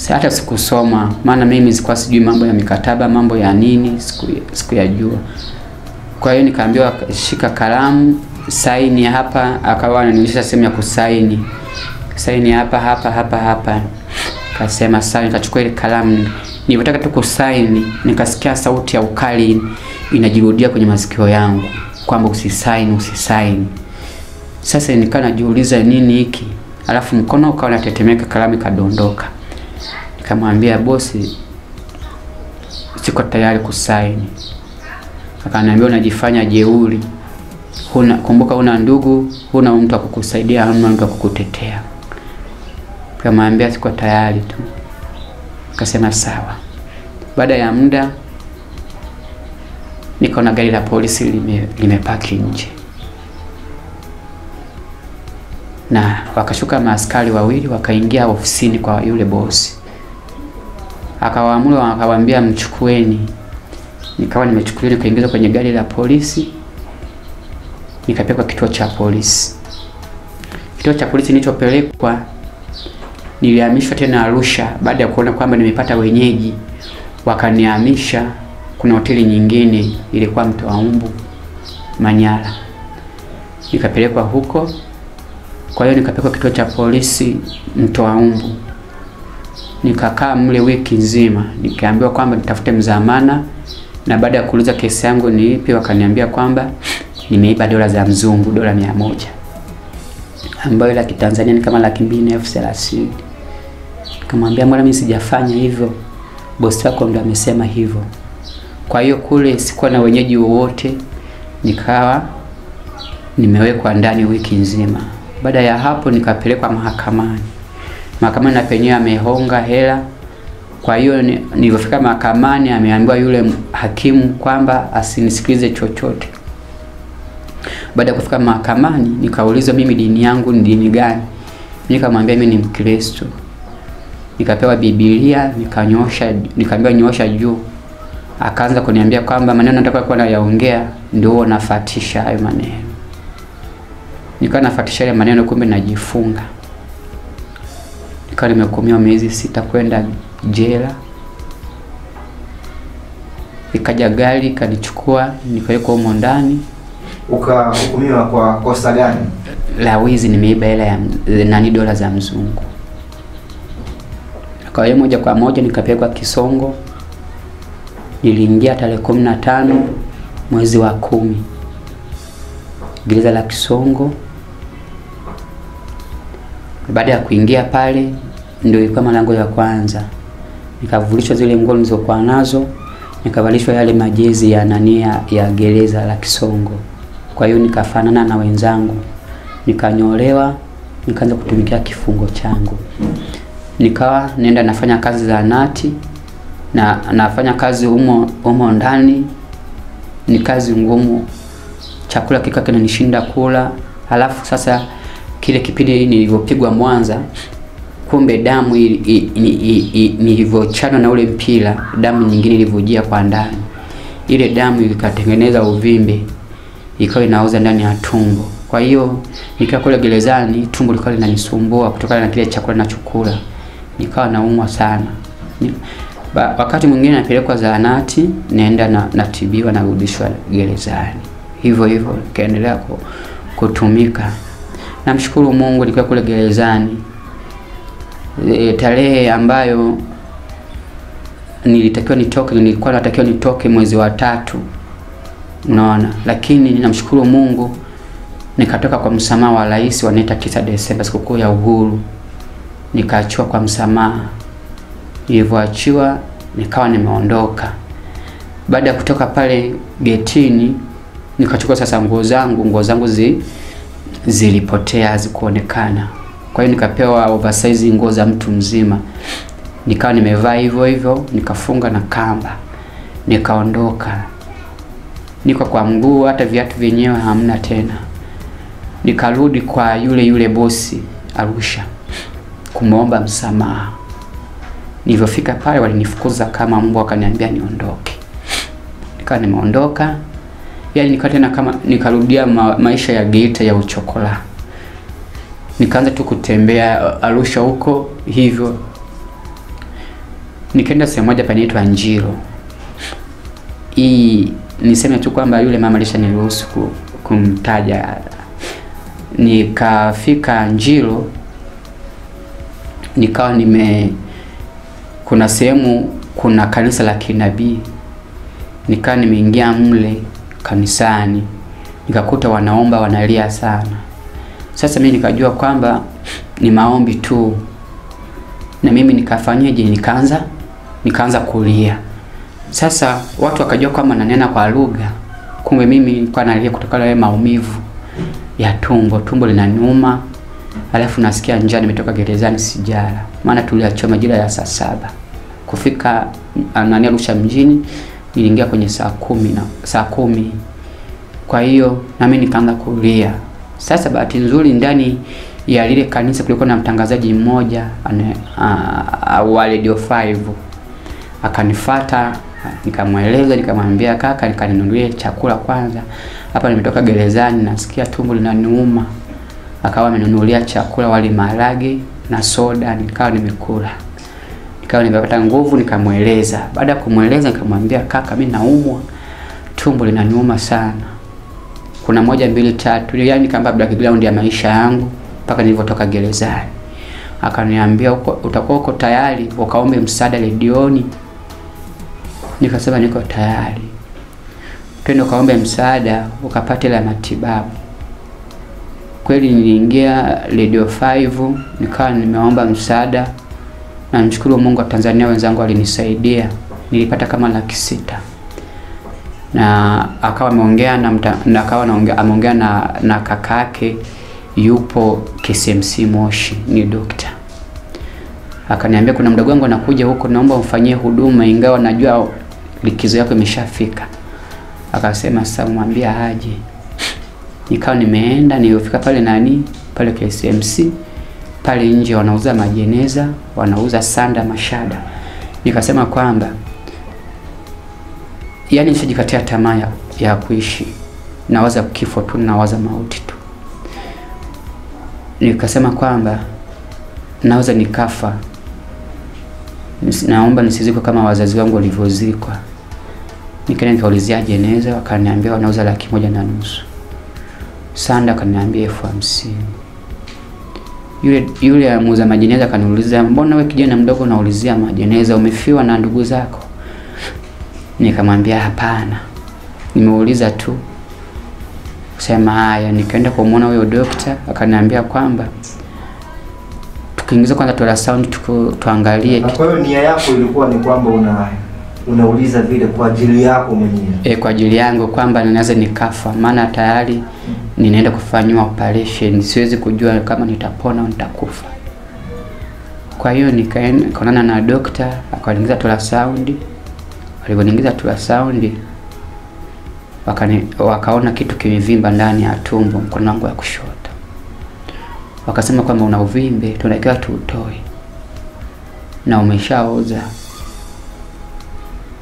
hata sikusoma, maana mimi sikuwa sijui mambo ya mikataba, mambo ya nini, sikuyajua. Kwa hiyo nikaambiwa shika kalamu, saini hapa. Akawa ananionyesha sehemu ya kusaini. saini hapa. Kasema sawa. Nikachukua ile kalamu, nilipotaka tu kusaini nikasikia sauti ya ukali inajirudia kwenye masikio yangu kwamba usisaini. Sasa nikaa najiuliza nini hiki, alafu mkono ukawa unatetemeka, kalamu ikadondoka. Nikamwambia bosi, siko tayari kusaini. Akaniambia unajifanya jeuri, kumbuka una ndugu, huna mtu wa kukusaidia, huna mtu wa kukutetea. Nikamwambia siko tayari tu. Akasema sawa. Baada ya muda nikaona gari la polisi limepaki nje, na wakashuka maaskari wawili wakaingia ofisini kwa yule bosi. Akawaamuru, akawaambia mchukueni. Nikawa nimechukuliwa nikaingizwa kwenye gari la polisi, nikapelekwa kituo cha polisi. Kituo cha polisi nilichopelekwa, nilihamishwa tena Arusha baada ya kuona kwamba nimepata wenyeji. Wakanihamisha kuna hoteli nyingine ilikuwa Mtoa Umbu Manyara. Nikapelekwa huko. Kwa hiyo nikapelekwa kituo cha polisi Mtoa Umbu. Nikakaa mle wiki nzima. Nikaambiwa kwamba nitafute mzamana, na baada ya kuuliza kesi yangu ni ipi, wakaniambia kwamba nimeiba dola za mzungu, dola 100, ambayo la Kitanzania ni kama 2,230. Nikamwambia mbona mimi sijafanya hivyo, bosi wako ndo amesema hivyo. Kwa hiyo kule sikuwa na wenyeji wowote, nikawa nimewekwa ndani wiki nzima. Baada ya hapo nikapelekwa mahakamani. Mahakamani na penyewe amehonga hela. Kwa hiyo nilipofika mahakamani ameambiwa yule hakimu kwamba asinisikilize chochote. Baada ya kufika mahakamani nikaulizwa mimi dini yangu ni dini gani. Nikamwambia mimi ni Mkristo. Nikapewa Biblia, nikaambiwa nyosha juu. Akaanza kuniambia kwamba maneno nataka kuwa nayaongea ndio nafuatisha hayo maneno. Nikawa nafuatisha yale maneno, kumbe najifunga. Nikawa nimehukumiwa miezi 6 kwenda jela. Ikaja gari kanichukua nikawekwa humo ndani. Ukahukumiwa kwa kosa gani? La wizi, nimeiba hela ya dola za mzungu. Kwa hiyo moja kwa moja nikapelekwa Kisongo. Niliingia tarehe 15 mwezi wa 10 gereza la Kisongo. Baada ya kuingia pale ndio ilikuwa malango ya kwanza. Nikavulishwa zile nguo nilizokuwa nazo, nikavalishwa yale majezi ya gereza la Kisongo. Kwa hiyo nikafanana na wenzangu. Nikanyolewa, nikaanza kutumikia kifungo changu. Nikawa nenda nafanya kazi za nati, na nafanya kazi humo ndani. Ni kazi ngumu. Chakula kikawa kinanishinda kula. Halafu sasa kile kipindi nilipopigwa Mwanza, kumbe damu nilivyochana na ule mpira, damu nyingine ilivujia kwa ndani. Ile damu ikatengeneza uvimbe, ikawa inaoza ndani ya tumbo. Kwa hiyo nikaa kule gerezani, tumbo likawa linanisumbua kutokana na kile chakula ninachokula. Nikawa naumwa sana. Wakati mwingine napelekwa zahanati, naenda natibiwa, narudishwa gerezani. Hivyo nikaendelea kutumika. Namshukuru Mungu nikiwa kule gerezani. Tarehe ambayo nilikuwa natakiwa nitoke mwezi wa 3. Unaona, lakini ninamshukuru Mungu nikatoka kwa msamaha wa rais wa 9 Desemba, sikukuu ya uhuru. Nikaachiwa kwa msamaha. Nilivyoachiwa nikawa nimeondoka. Baada ya kutoka pale getini, nikachukua sasa nguo zangu zilipotea, hazikuonekana. Kwa hiyo nikapewa oversize nguo za mtu mzima. Nikawa nimevaa hivyo, nikafunga na kamba. Nikaondoka. Niko kwa mguu, hata viatu vyenyewe hamna tena. Nikarudi kwa yule bosi Arusha kumuomba msamaha. Nilipofika pale walinifukuza kama mbwa, wakaniambia niondoke. Nikawa nimeondoka. Yaani nikawa tena kama nikarudia maisha ya Geita ya uchokola. Nikaanza tu kutembea Arusha huko hivyo. Nikaenda sehemu moja panaitwa Njiro. Niseme tu kwamba yule mama alishaniruhusu kumtaja. Nikafika Njiro, nikawa kuna sehemu kuna kanisa la kinabii, nikawa nimeingia mle kanisani, nikakuta wanaomba wanalia sana. Sasa mimi nikajua kwamba ni maombi tu, na mimi nikafanyaje, nikaanza kulia. Sasa watu wakajua kwamba nanena kwa lugha, kumbe mimi nilikuwa nalia kutokana na maumivu ya tumbo linaniuma, alafu nasikia njaa. Nimetoka gerezani sijala, maana tuliachwa majira ya saa 7. Kufika Arusha mjini niliingia kwenye saa 10. Kwa hiyo na mimi nikaanza kulia. Sasa bahati nzuri ndani ya lile kanisa kulikuwa na mtangazaji mmoja wa Radio 5. Akanifuata, nikamweleza, nikamwambia kaka, nikaninunulie chakula kwanza. Hapa nimetoka gerezani nasikia tumbo linaniuma. Akawa amenunulia chakula, wali maharage na soda, nikawa nimekula. Nikawa nimepata nguvu, nikamweleza. Baada ya kumweleza nikamwambia kaka, mimi naumwa, tumbo linaniuma sana. Kuna 1 2 3, yani kama background ya maisha yangu mpaka nilipotoka gerezani. Akaniambia utakuwa uko tayari ukaombe msaada redioni? Nikasema niko tayari. Twende kaombe msaada ukapate la matibabu. Kweli niliingia Radio 5, nikawa nimeomba msaada, na nimshukuru Mungu wa Tanzania wenzangu walinisaidia. Nilipata kama 600. Na akawa ameongea ameongea na kakake yupo KCMC Moshi, ni dokta. Akaniambia kuna mdogo wangu anakuja huko, naomba umfanyie huduma ingawa najua likizo yako imeshafika. Akasema sasa mwambie aje. Nikawa nimeenda, nilifika pale KCMC, pale nje wanauza majeneza, wanauza sanda, mashada. Nikasema kwamba yani nishajikatia tamaa ya kuishi, nawaza kifo tu, nawaza mauti tu. Nikasema kwamba naweza nikafa, naomba nisizikwe kama wazazi wangu walivyozikwa. Nikaenda nikaulizia jeneza, wakaniambia wanauza 150,000. Sanda akaniambia 50,000. Yule muuza majeneza akaniuliza, mbona wewe kijana mdogo unaulizia majeneza, umefiwa na ndugu zako? Nikamwambia hapana, nimeuliza tu. Sema haya. Nikaenda kumuona huyo dokta, akaniambia kwamba tukiingiza kwanza ultrasound tuangalie. Kwa hiyo nia yako ilikuwa ni kwamba unauliza vile kwa ajili yako mwenyewe? Kwa ajili yangu, kwamba ninaweza nikafa, maana tayari ninaenda kufanywa operation, siwezi kujua kama nitapona au nitakufa. Kwa hiyo nikaonana na dokta, akaniingiza ultrasound. Waliponiingiza ultrasound wakaona kitu kimevimba ndani ya tumbo, mkono wangu wa kushoto. Wakasema kwamba una uvimbe, tunatakiwa tuutoe na umeshaoza.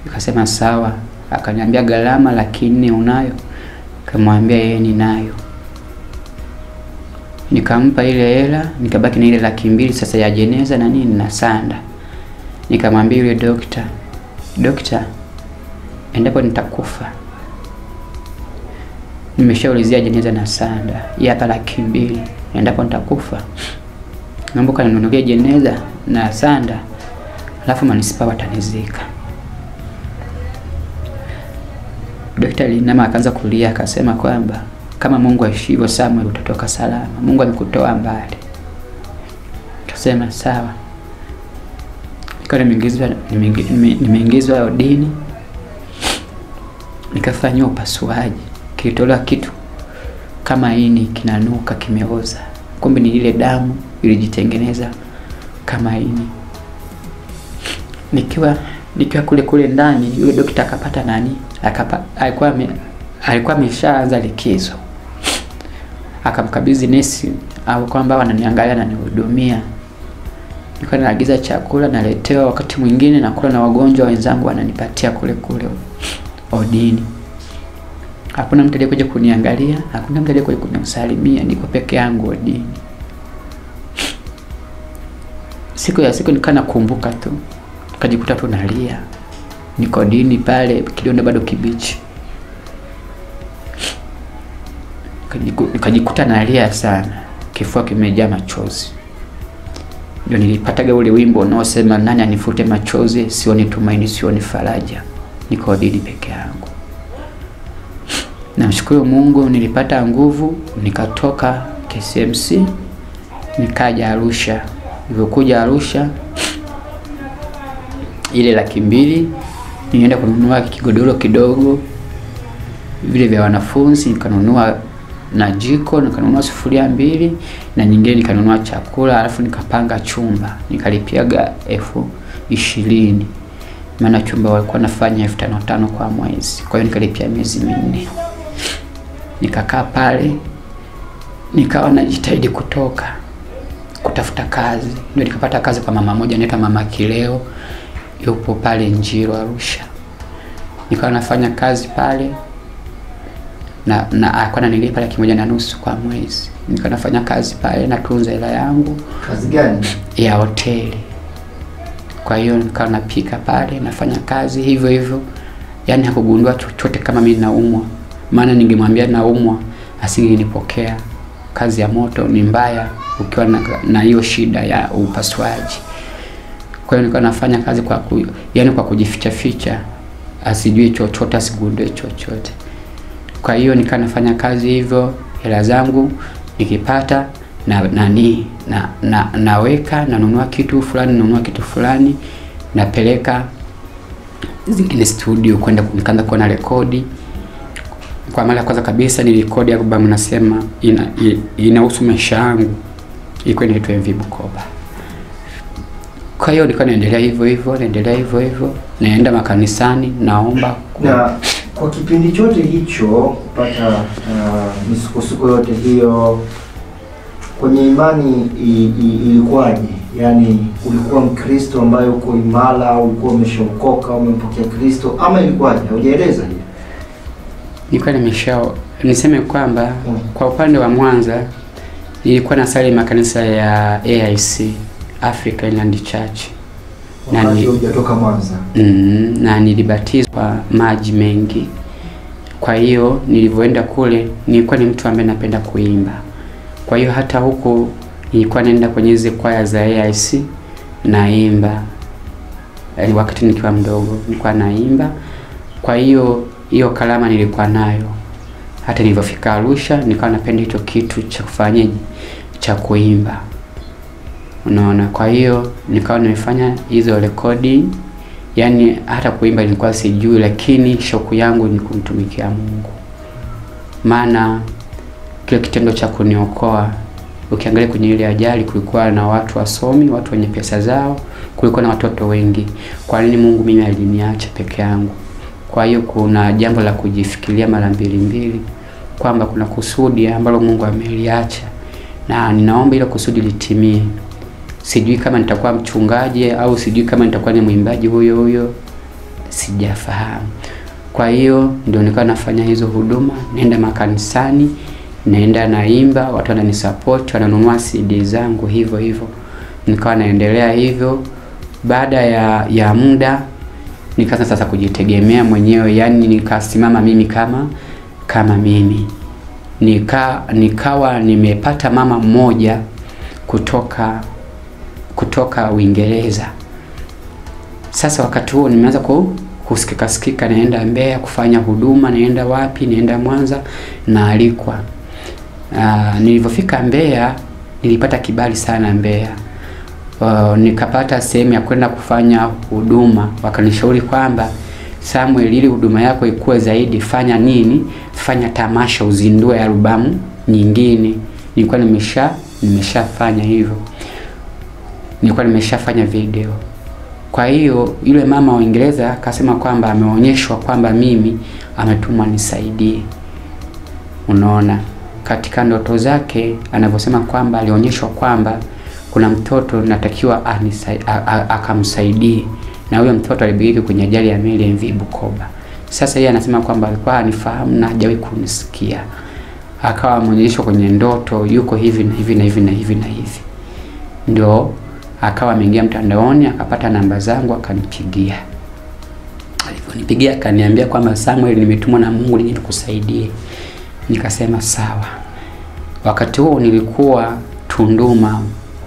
Nikasema sawa. Akaniambia gharama 400 unayo? Nikamwambia yeye ninayo. Nikampa ile hela, nikabaki na ile 200,000 sasa ya jeneza na nini na sanda. Nikamwambia yule dokta, endapo nitakufa, nimeshaulizia jeneza na sanda, hapa 200,000, endapo nitakufa, naomba kaninunulie jeneza na sanda, alafu manispa watanizika. Dokta alinama akaanza kulia, akasema kwamba kama Mungu aishivyo Samuel utatoka salama. Mungu amekutoa mbali. Akasema sawa. Nikawa nimeingizwa odini. Nikafanywa upasuaji. Kilitolewa kitu kama ini kinanuka, kimeoza. Kumbe ni ile damu ilijitengeneza kama ini. Nikiwa kule ndani, yule dokta akapata nani? Alikuwa ameshaanza likizo. Akamkabidhi nesi au kwamba wananiangalia na nihudumia. Nilikuwa naagiza chakula naletewa, wakati mwingine nakula na wagonjwa wenzangu wananipatia kule odini. Hakuna mtu aliyekuja kuniangalia, hakuna mtu aliyekuja kunisalimia, niko peke yangu odini. Siku nikaa nakumbuka tu. Nikajikuta tu nalia. Niko dini pale, kidonda bado kibichi. Nikajikuta nalia sana. Kifua kimejaa machozi. ndio nilipata ule wimbo unaosema nani anifute machozi, sioni tumaini, sioni faraja, niko didi peke yangu. Namshukuru Mungu, nilipata nguvu, nikatoka KCMC nikaja Arusha. Nilipokuja Arusha, ile 200,000 nienda kununua kigodoro kidogo vile vya wanafunzi, nikanunua na jiko, nikanunua sufuria 2 na nyingine nikanunua chakula, alafu nikapanga chumba, nikalipiaga 20,000. Maana chumba walikuwa nafanya 5,500 kwa mwezi. Kwa hiyo nikalipia miezi 4. Nikakaa pale, nikawa najitahidi kutafuta kazi. Ndio nikapata kazi kwa mama moja anaitwa Mama Kileo, yupo pale Njiro Arusha. Nikawa nafanya kazi pale na akwana nilipa 1,500 kwa mwezi. Nikawa nafanya kazi pale, natunza hela yangu. Kazi gani? Ya hoteli. Kwa hiyo nikawa napika pale, nafanya kazi hivyo hivyo. Yaani hakugundua chochote kama mimi naumwa. Maana ningemwambia naumwa asingenipokea. Kazi ya moto ni mbaya ukiwa na hiyo shida ya upasuaji. Kwa hiyo nilikuwa nafanya kazi kwa kujificha ficha, asijui chochote, asigundue chochote. Kwa hiyo nikawa nafanya kazi hivyo, hela zangu nikipata naweka, nanunua kitu fulani, napeleka zingine studio kwenda nikaanza kuona rekodi. Kwa mara ya kwanza kabisa nilirekodi album nasema inahusu maisha yangu, ilikuwa inaitwa MV Bukoba. Kwa hiyo nilikuwa naendelea hivyo, naenda makanisani, naomba. Na kwa kipindi chote hicho kupata misukosuko yote hiyo, kwenye imani ilikuwaje? Yaani ulikuwa Mkristo ambaye uko imara, ulikuwa umeshaokoka, umempokea Kristo, ama ilikuwaje? Hujaeleza hiyo. Nilikuwa niseme kwamba kwa upande wa Mwanza nilikuwa nasali makanisa ya AIC, Africa Inland Church. Na hujatoka Mwanza. Na nilibatizwa maji mengi. Kwa hiyo nilivyoenda kule nilikuwa ni mtu ambaye napenda kuimba. Kwa hiyo hata huko nilikuwa naenda kwenye hizo kwaya za AIC naimba. Wakati nikiwa mdogo nilikuwa naimba. Kwa hiyo kalama nilikuwa nayo. Hata nilipofika Arusha nilikuwa napenda hicho kitu cha kufanya cha kuimba. Unaona, kwa hiyo nikawa nimefanya hizo recording. Yaani hata kuimba nilikuwa sijui, lakini shauku yangu ni kumtumikia Mungu. Maana kile kitendo cha kuniokoa, ukiangalia kwenye ile ajali kulikuwa na watu wasomi, watu wenye pesa zao, kulikuwa na watoto wengi. Kwa nini Mungu mimi aliniacha peke yangu? Kwa hiyo kuna jambo la kujifikiria mara mbili kwamba kuna kusudi ambalo Mungu ameliacha na ninaomba ile kusudi litimie. Sijui kama nitakuwa mchungaji au sijui kama nitakuwa ni mwimbaji huyo, sijafahamu. Kwa hiyo ndio nilikuwa nafanya hizo huduma, naenda makanisani, naenda naimba, watu wananisupport, wananunua CD zangu hivyo. Nikawa naendelea hivyo. Baada ya muda nikaanza sasa kujitegemea mwenyewe, yani nikasimama mimi kama mimi. Nikawa nimepata mama mmoja kutoka Uingereza. Sasa wakati huo nimeanza kusikika naenda Mbeya kufanya huduma, naenda wapi, naenda Mwanza na alikwa. Nilipofika Mbeya nilipata kibali sana Mbeya. Nikapata sehemu ya kwenda kufanya huduma. Wakanishauri kwamba Samuel, ili huduma yako ikue zaidi, fanya nini? Fanya tamasha, uzindue albamu nyingine. Nilikuwa nimeshafanya hivyo. Nilikuwa nimeshafanya video. Kwa hiyo yule mama wa Uingereza akasema kwamba ameonyeshwa kwamba mimi ametumwa nisaidie. Unaona, katika ndoto zake anavyosema kwamba alionyeshwa kwamba kuna mtoto natakiwa akamsaidie, na huyo mtoto alibiriki kwenye ajali ya meli MV Bukoba. Sasa yeye anasema kwamba alikuwa anifahamu na hajawahi kunisikia. Akawa ameonyeshwa kwenye ndoto yuko hivi na hivi na hivi na hivi na hivi. Ndio akawa ameingia mtandaoni akapata namba zangu akanipigia. Aliponipigia akaniambia kwamba Samuel, nimetumwa na Mungu nije nikusaidie. Nikasema sawa. Wakati huo nilikuwa Tunduma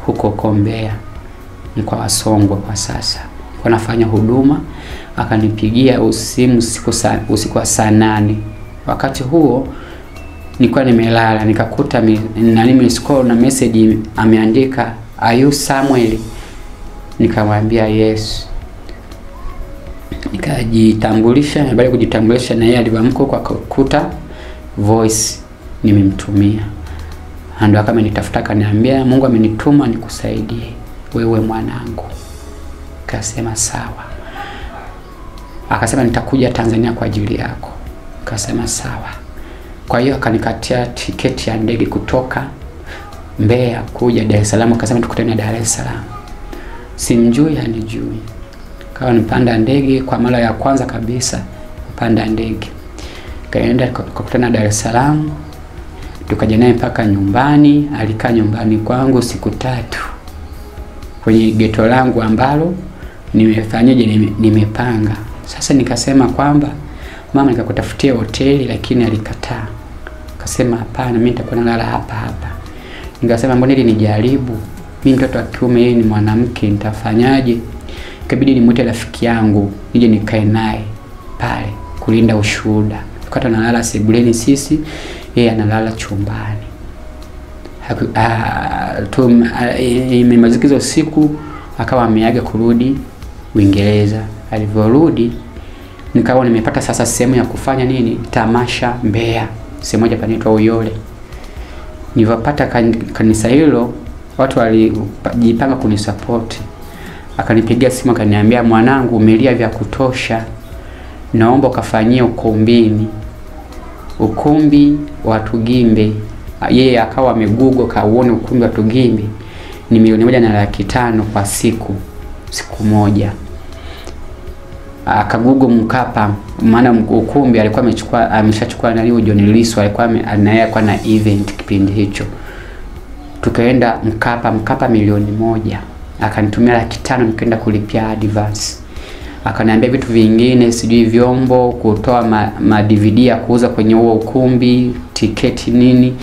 huko Mbeya. mkoa wa Songwe kwa sasa. Kwa nafanya huduma, akanipigia usiku wa saa 8. Wakati huo nilikuwa nimelala, nikakuta miss call na message ameandika are you Samuel? Nikamwambia yes. Nikajitambulisha, na baada ya kujitambulisha na yeye aliamka kwa kukuta voice nimemtumia. Ndio kama nitafuta, kaniambia Mungu amenituma nikusaidie wewe mwanangu. Kasema sawa. Akasema nitakuja Tanzania kwa ajili yako. Kasema sawa. Kwa hiyo akanikatia tiketi ya ndege kutoka Mbeya kuja Dar es Salaam. Akasema tukutane Dar es Salaam. Simjui, hanijui. Kawa nipanda ndege kwa mara ya kwanza kabisa, kupanda ndege. Kaenda kukutana Dar es Salaam. Tukaja naye mpaka nyumbani. Alikaa nyumbani kwangu siku 3 kwenye geto langu ambalo nimepanga. Sasa nikasema kwamba mama, nikakutafutia hoteli, lakini alikataa. Akasema hapana, mimi nitakuwa nalala hapa. Nikasema mbona ili nijaribu, mimi mtoto wa kiume, yeye ni mwanamke, nitafanyaje? Ikabidi nimwite rafiki yangu nije nikae naye pale kulinda ushuhuda. Tukata nalala sebuleni sisi, yeye analala chumbani. Imemaliza usiku, akawa ameaga kurudi Uingereza. Alivyorudi nikawa nimepata sasa sehemu ya kufanya nini, tamasha Mbeya, sehemu moja panaitwa Uyole. Nilipopata kanisa hilo, watu walijipanga kunisupport. Akanipigia simu akaniambia, mwanangu, umelia vya kutosha, naomba ukafanyie ukumbi wa Tugimbe. Yeye akawa amegoogle kauone ukumbi wa Tugimbe ni 1,500,000 kwa siku moja. Akagoogle Mkapa, maana ukumbi alikuwa ameshachukua na Leo John Lissu, alikuwa anayekuwa na event kipindi hicho. Tukaenda Mkapa 1,000,000. Akanitumia 500,000 nikaenda kulipia advance. Akaniambia vitu vingine, sijui vyombo, kutoa ma DVD ya kuuza kwenye huo ukumbi, tiketi nini,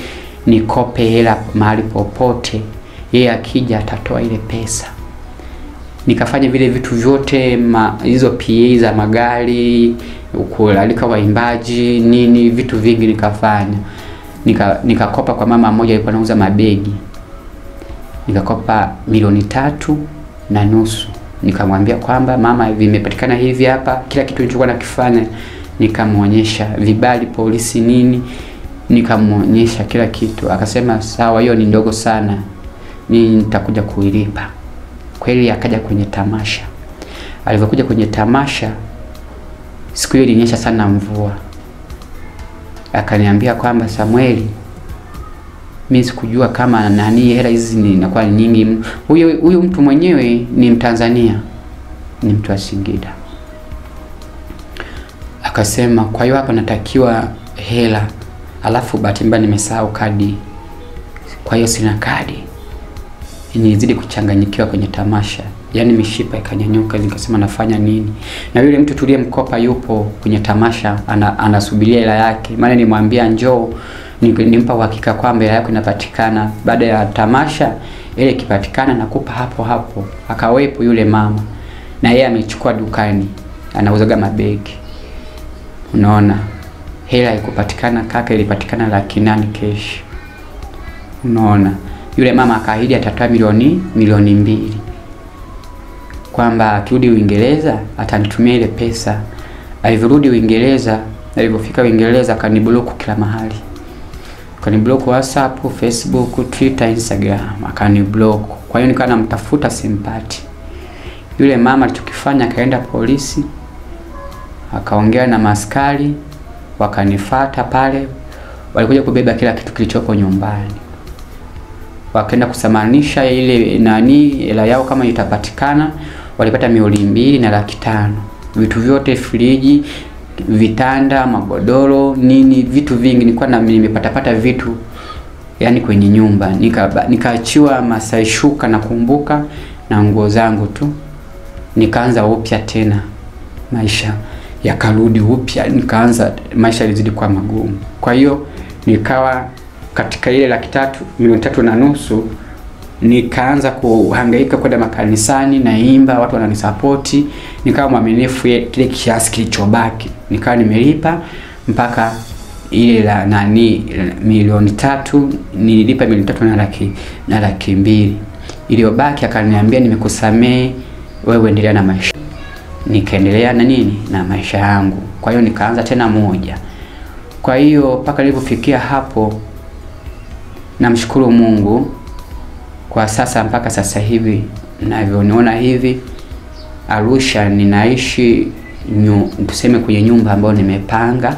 nikope hela mahali popote, yeye akija atatoa ile pesa. Nikafanya vile vitu vyote, hizo PA za magari, kualika waimbaji nini, vitu vingi nikafanya. Nikakopa kwa mama mmoja alikuwa anauza mabegi. Nikakopa 3.5 Nikamwambia kwamba mama, vimepatikana hivi hapa, kila kitu nilichokuwa nakifanya. Nikamuonyesha vibali polisi nini, nikamuonyesha kila kitu. Akasema sawa, hiyo ni ndogo sana, mimi nitakuja kuilipa. Kweli akaja kwenye tamasha. Alipokuja kwenye tamasha, siku hiyo ilinyesha sana mvua. Akaniambia kwamba Samueli, mimi sikujua kama nani hela hizi inakuwa nyingi. Huyu mtu mwenyewe ni Mtanzania, ni mtu wa Singida. Akasema kwa hiyo hapa natakiwa hela, alafu bahati mbaya nimesahau kadi, kwa hiyo sina kadi. Nilizidi kuchanganyikiwa kwenye tamasha, yani mishipa ikanyanyuka. Nikasema nafanya nini? Na yule mtu tuliyemkopa yupo kwenye tamasha, anasubiria hela yake. Maana nimwambia njoo, nimpa uhakika kwamba hela yako inapatikana baada ya tamasha, ile ikipatikana nakupa hapo. Akawepo yule mama, na yeye amechukua dukani, anauzaga mabegi. Unaona, hela ikupatikana kaka, ilipatikana 800,000 cash. Unaona, yule mama akaahidi atatoa milioni 2 kwamba akirudi Uingereza atanitumia ile pesa. Alivyorudi Uingereza, alipofika Uingereza akaniblock kila mahali. Akaniblock WhatsApp, Facebook, Twitter, Instagram, akaniblock. Kwa hiyo nikawa namtafuta simpati. Yule mama alichokifanya, akaenda polisi, akaongea na maskari, wakanifuata pale, walikuja kubeba kila kitu kilichopo nyumbani. Wakaenda kusamanisha ile hela yao kama itapatikana. Walipata 200,000 na 500,000. Vitu vyote, friji, vitanda, magodoro, nini, vitu vingi. Nilikuwa nimepata vitu yani kwenye nyumba. Nikaachiwa Masai shuka nakumbuka, na nguo zangu tu. Nikaanza upya tena. Maisha yakarudi upya, nikaanza maisha yalizidi kuwa magumu. Kwa hiyo nikawa katika ile 3.5 milioni nikaanza kuhangaika kwenda makanisani, naimba, watu wananisapoti, nikawa mwaminifu. Kile kiasi kilichobaki nikawa nimelipa mpaka ile la milioni 3, nililipa milioni 3 na laki 2. Iliyobaki akaniambia nimekusamee, wewe endelea na maisha. Nikaendelea na maisha yangu. Kwa hiyo nikaanza tena moja. Kwa hiyo mpaka nilipofikia hapo, namshukuru Mungu kwa sasa, mpaka sasa hivi ninavyoniona hivi Arusha, ninaishi tuseme kwenye nyumba ambayo nimepanga.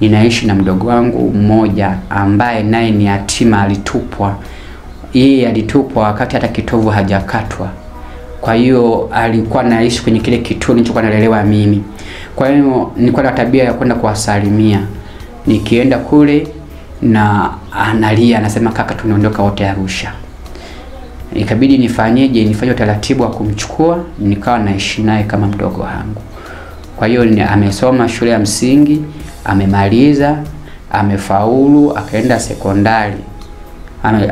Ninaishi na mdogo wangu mmoja ambaye naye ni yatima, alitupwa. Yeye alitupwa wakati hata kitovu hajakatwa. Kwa hiyo alikuwa naishi kwenye kile kituo nilichokuwa nalelewa mimi. Kwa hiyo nilikuwa na tabia ya kwenda kuwasalimia. Nikienda kule na analia, anasema kaka, tunaondoka wote Arusha. Ikabidi nifanyeje? Nifanye utaratibu wa kumchukua, nikawa naishi naye kama mdogo wangu. Kwa hiyo amesoma shule ya msingi, amemaliza, amefaulu, akaenda sekondari.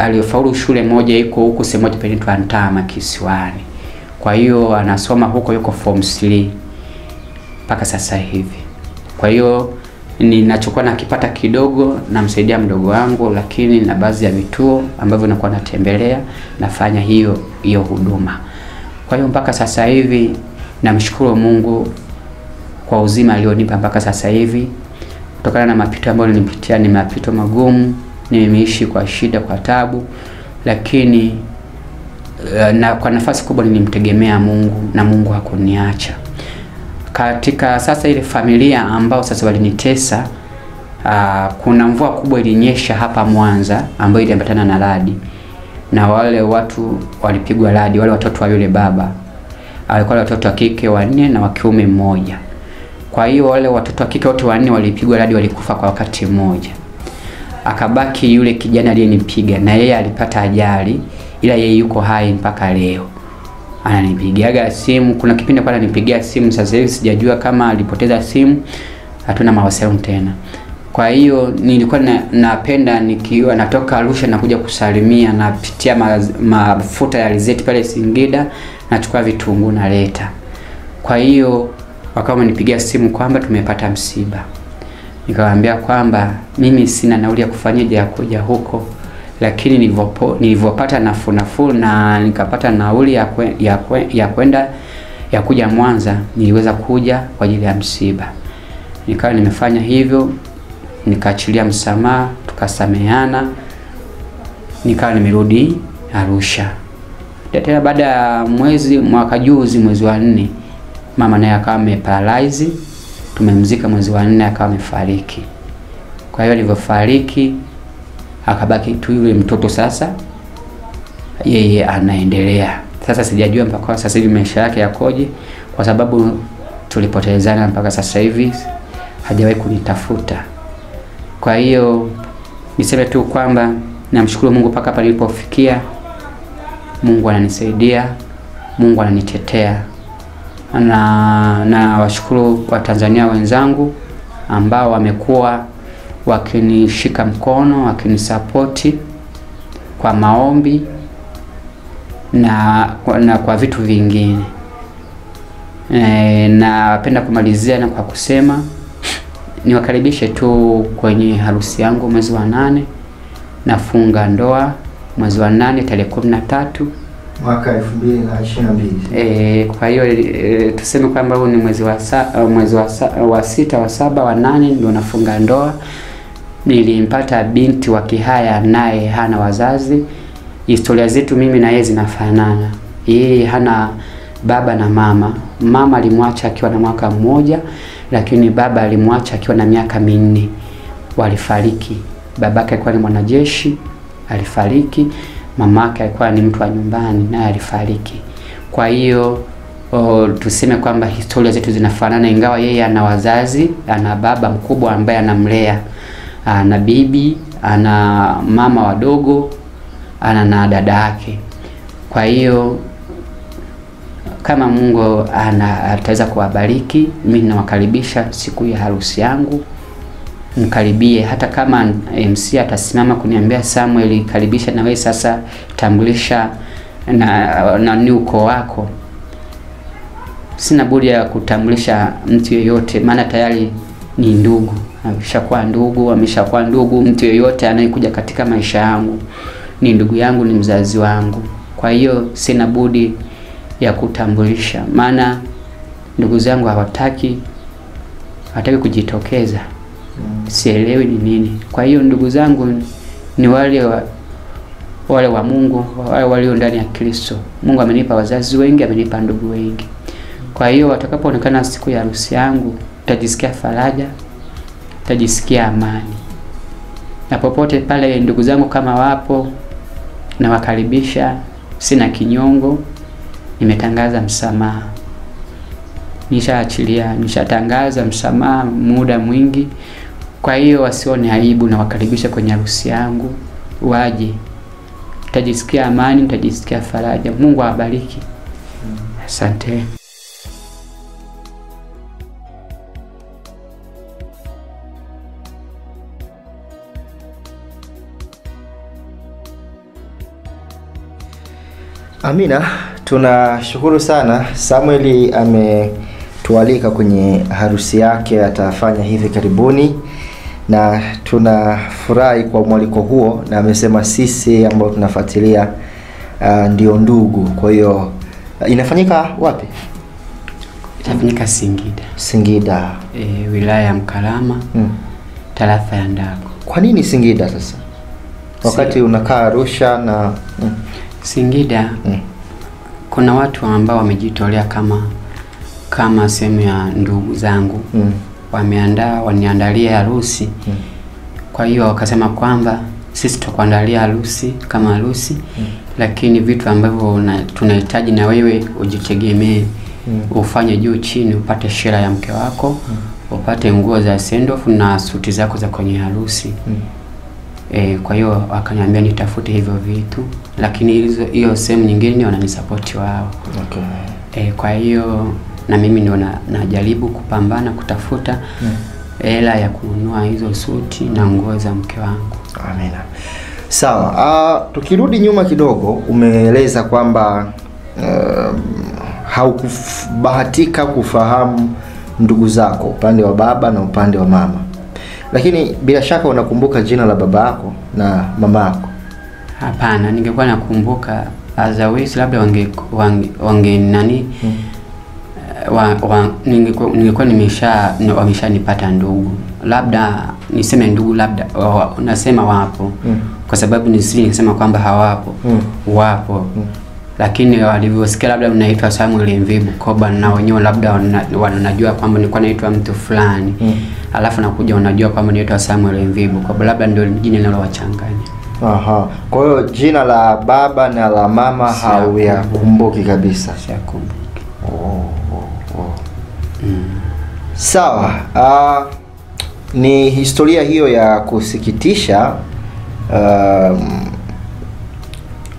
Alifaulu shule moja iko huko sehemu moja panaitwa Ntama Kisiwani. Kwa hiyo anasoma huko, yuko form 3 mpaka sasa hivi. Kwa hiyo ninachukua na kipata kidogo, namsaidia mdogo wangu, lakini na baadhi ya vituo ambavyo nakuwa natembelea, nafanya hiyo huduma. Kwa hiyo mpaka sasa hivi namshukuru Mungu kwa uzima alionipa mpaka sasa hivi. Kutokana na mapito ambayo nilipitia, ni mapito magumu, nimeishi kwa shida, kwa tabu, lakini na kwa nafasi kubwa nilimtegemea Mungu na Mungu hakuniacha. Katika sasa ile familia ambao sasa walinitesa, kuna mvua kubwa ilinyesha hapa Mwanza ambayo iliambatana na radi, na wale watu walipigwa radi. Wale watoto wa yule baba alikuwa watoto wa kike 4 na wa kiume 1. Kwa hiyo wale watoto wa kike wote 4 walipigwa radi, walikufa kwa wakati mmoja. Akabaki yule kijana aliyenipiga, na yeye alipata ajali, ila yeye yuko hai mpaka leo. Ananipigiaga simu, kuna kipindi kwa ananipigia simu, sasa hivi sijajua kama alipoteza simu, hatuna mawasiliano tena. Kwa hiyo nilikuwa napenda nikiwa natoka Arusha na kuja kusalimia, napitia mafuta ya alizeti pale Singida, nachukua vitunguu naleta. Kwa hiyo wakawa wamenipigia simu kwamba tumepata msiba. Nikawaambia kwamba mimi sina nauli ya kufanyaje ya kuja huko, lakini nilivyopata nafuu na nikapata nauli ya kuja Mwanza, niliweza kuja kwa ajili ya msiba. Nikawa nimefanya hivyo, nikaachilia msamaha, tukasameheana, nikawa nimerudi Arusha. Tena baada ya mwaka juzi mwezi wa 4, mama naye akawa ameparalyze, tumemzika mwezi wa 4 akawa amefariki. Kwa hiyo alivyofariki akabaki tu yule mtoto, sasa yeye anaendelea. Sasa sijajua mpaka sasa hivi maisha yake yakoje, kwa sababu tulipotezana mpaka sasa hivi hajawahi kunitafuta. Kwa hiyo niseme tu kwamba namshukuru Mungu mpaka hapa nilipofikia. Mungu ananisaidia, Mungu ananitetea. Na washukuru Watanzania wenzangu ambao wamekuwa wakinishika mkono, wakinisapoti kwa maombi na kwa vitu vingine. Napenda kumalizia na kwa kusema niwakaribishe tu kwenye harusi yangu mwezi wa 8. Nafunga ndoa mwezi wa 8 tarehe 13 mwaka 2022. Kwa hiyo tuseme kwamba huu ni mwezi wa 6, wa 7, wa 8 ndio nafunga ndoa. Nilimpata binti wa Kihaya, naye hana wazazi. Historia zetu mimi na yeye zinafanana. Yeye hana baba na mama. Mama alimwacha akiwa na mwaka 1, lakini baba alimwacha akiwa na miaka 4. Walifariki. Babake alikuwa ni mwanajeshi, alifariki. Mamake alikuwa ni mtu wa nyumbani, naye alifariki. Kwa hiyo tuseme kwamba historia zetu zinafanana, ingawa yeye ana wazazi, ana baba mkubwa ambaye anamlea, ana bibi, ana mama wadogo, ana na dada yake. Kwa hiyo kama Mungu ataweza kuwabariki, mimi ninawakaribisha siku ya harusi yangu. Mkaribie, hata kama MC atasimama kuniambia Samuel karibisha na wewe sasa kutambulisha na ni ukoo wako, sina budi ya kutambulisha mtu yeyote, maana tayari ni ndugu. Ameshakuwa ndugu. Mtu yeyote anayekuja katika maisha yangu ni ndugu yangu, ni mzazi wangu. Kwa hiyo sina budi ya kutambulisha, maana ndugu zangu hawataki kujitokeza. Sielewi ni nini. Kwa hiyo ndugu zangu ni wale wa Mungu, wale walio ndani ya Kristo. Mungu amenipa wazazi wengi, amenipa ndugu wengi. Kwa hiyo watakapoonekana siku ya harusi yangu, utajisikia faraja, utajisikia amani. Na popote pale ndugu zangu kama wapo, na wakaribisha, sina kinyongo. Nimetangaza msamaha. Nishatangaza msamaha muda mwingi. Kwa hiyo wasione aibu, na wakaribisha kwenye harusi yangu, waje. Utajisikia amani, utajisikia faraja. Mungu awabariki. Asante. Amina, tunashukuru sana. Samuel ametualika kwenye harusi yake, atafanya hivi karibuni, na tunafurahi kwa mwaliko huo, na amesema sisi ambao tunafuatilia ndio ndugu. Kwa hiyo inafanyika wapi? Itafanyika Singida. Singida. Wilaya ya Mkalama, tarafa ya Ndago. Kwa nini Singida sasa? Wakati unakaa Arusha na Singida, kuna watu ambao wamejitolea kama sehemu ya ndugu zangu. Waniandalia harusi. Kwa hiyo wakasema kwamba sisi tutakuandalia harusi kama harusi, lakini vitu ambavyo tunahitaji na wewe ujitegemee. Ufanye juu chini, upate shira ya mke wako, upate nguo za send off na suti zako za kwenye harusi. Kwa hiyo wakaniambia nitafute hivyo vitu, lakini hiyo sehemu nyingine wananisupport wao. Okay. Kwa hiyo na mimi ndio najaribu kupambana kutafuta hela ya kununua hizo suti na nguo za mke wangu. Amina. Sawa. Tukirudi nyuma kidogo, umeeleza kwamba haukubahatika kufahamu ndugu zako, upande wa baba na upande wa mama. Lakini bila shaka unakumbuka jina la baba yako na mama yako? Hapana, ningekuwa nakumbuka otherwise labda wange nani ningekuwa wameshanipata ndugu. Labda niseme ndugu, labda nasema wapo. Kwa sababu nisema kwamba hawapo. Wapo. Lakini walivyosikia labda unaitwa Samuel Mvibu Koba, na wenyewe labda wanajua kwamba nilikuwa naitwa mtu fulani. Alafu nakuja unajua kwamba naitwa Samuel Mvibu Koba, labda ndio jina linalowachanganya. Aha. Kwa hiyo jina la baba na la mama hauyakumbuki kabisa? Siyakumbuki. Sawa. Ni historia hiyo ya kusikitisha.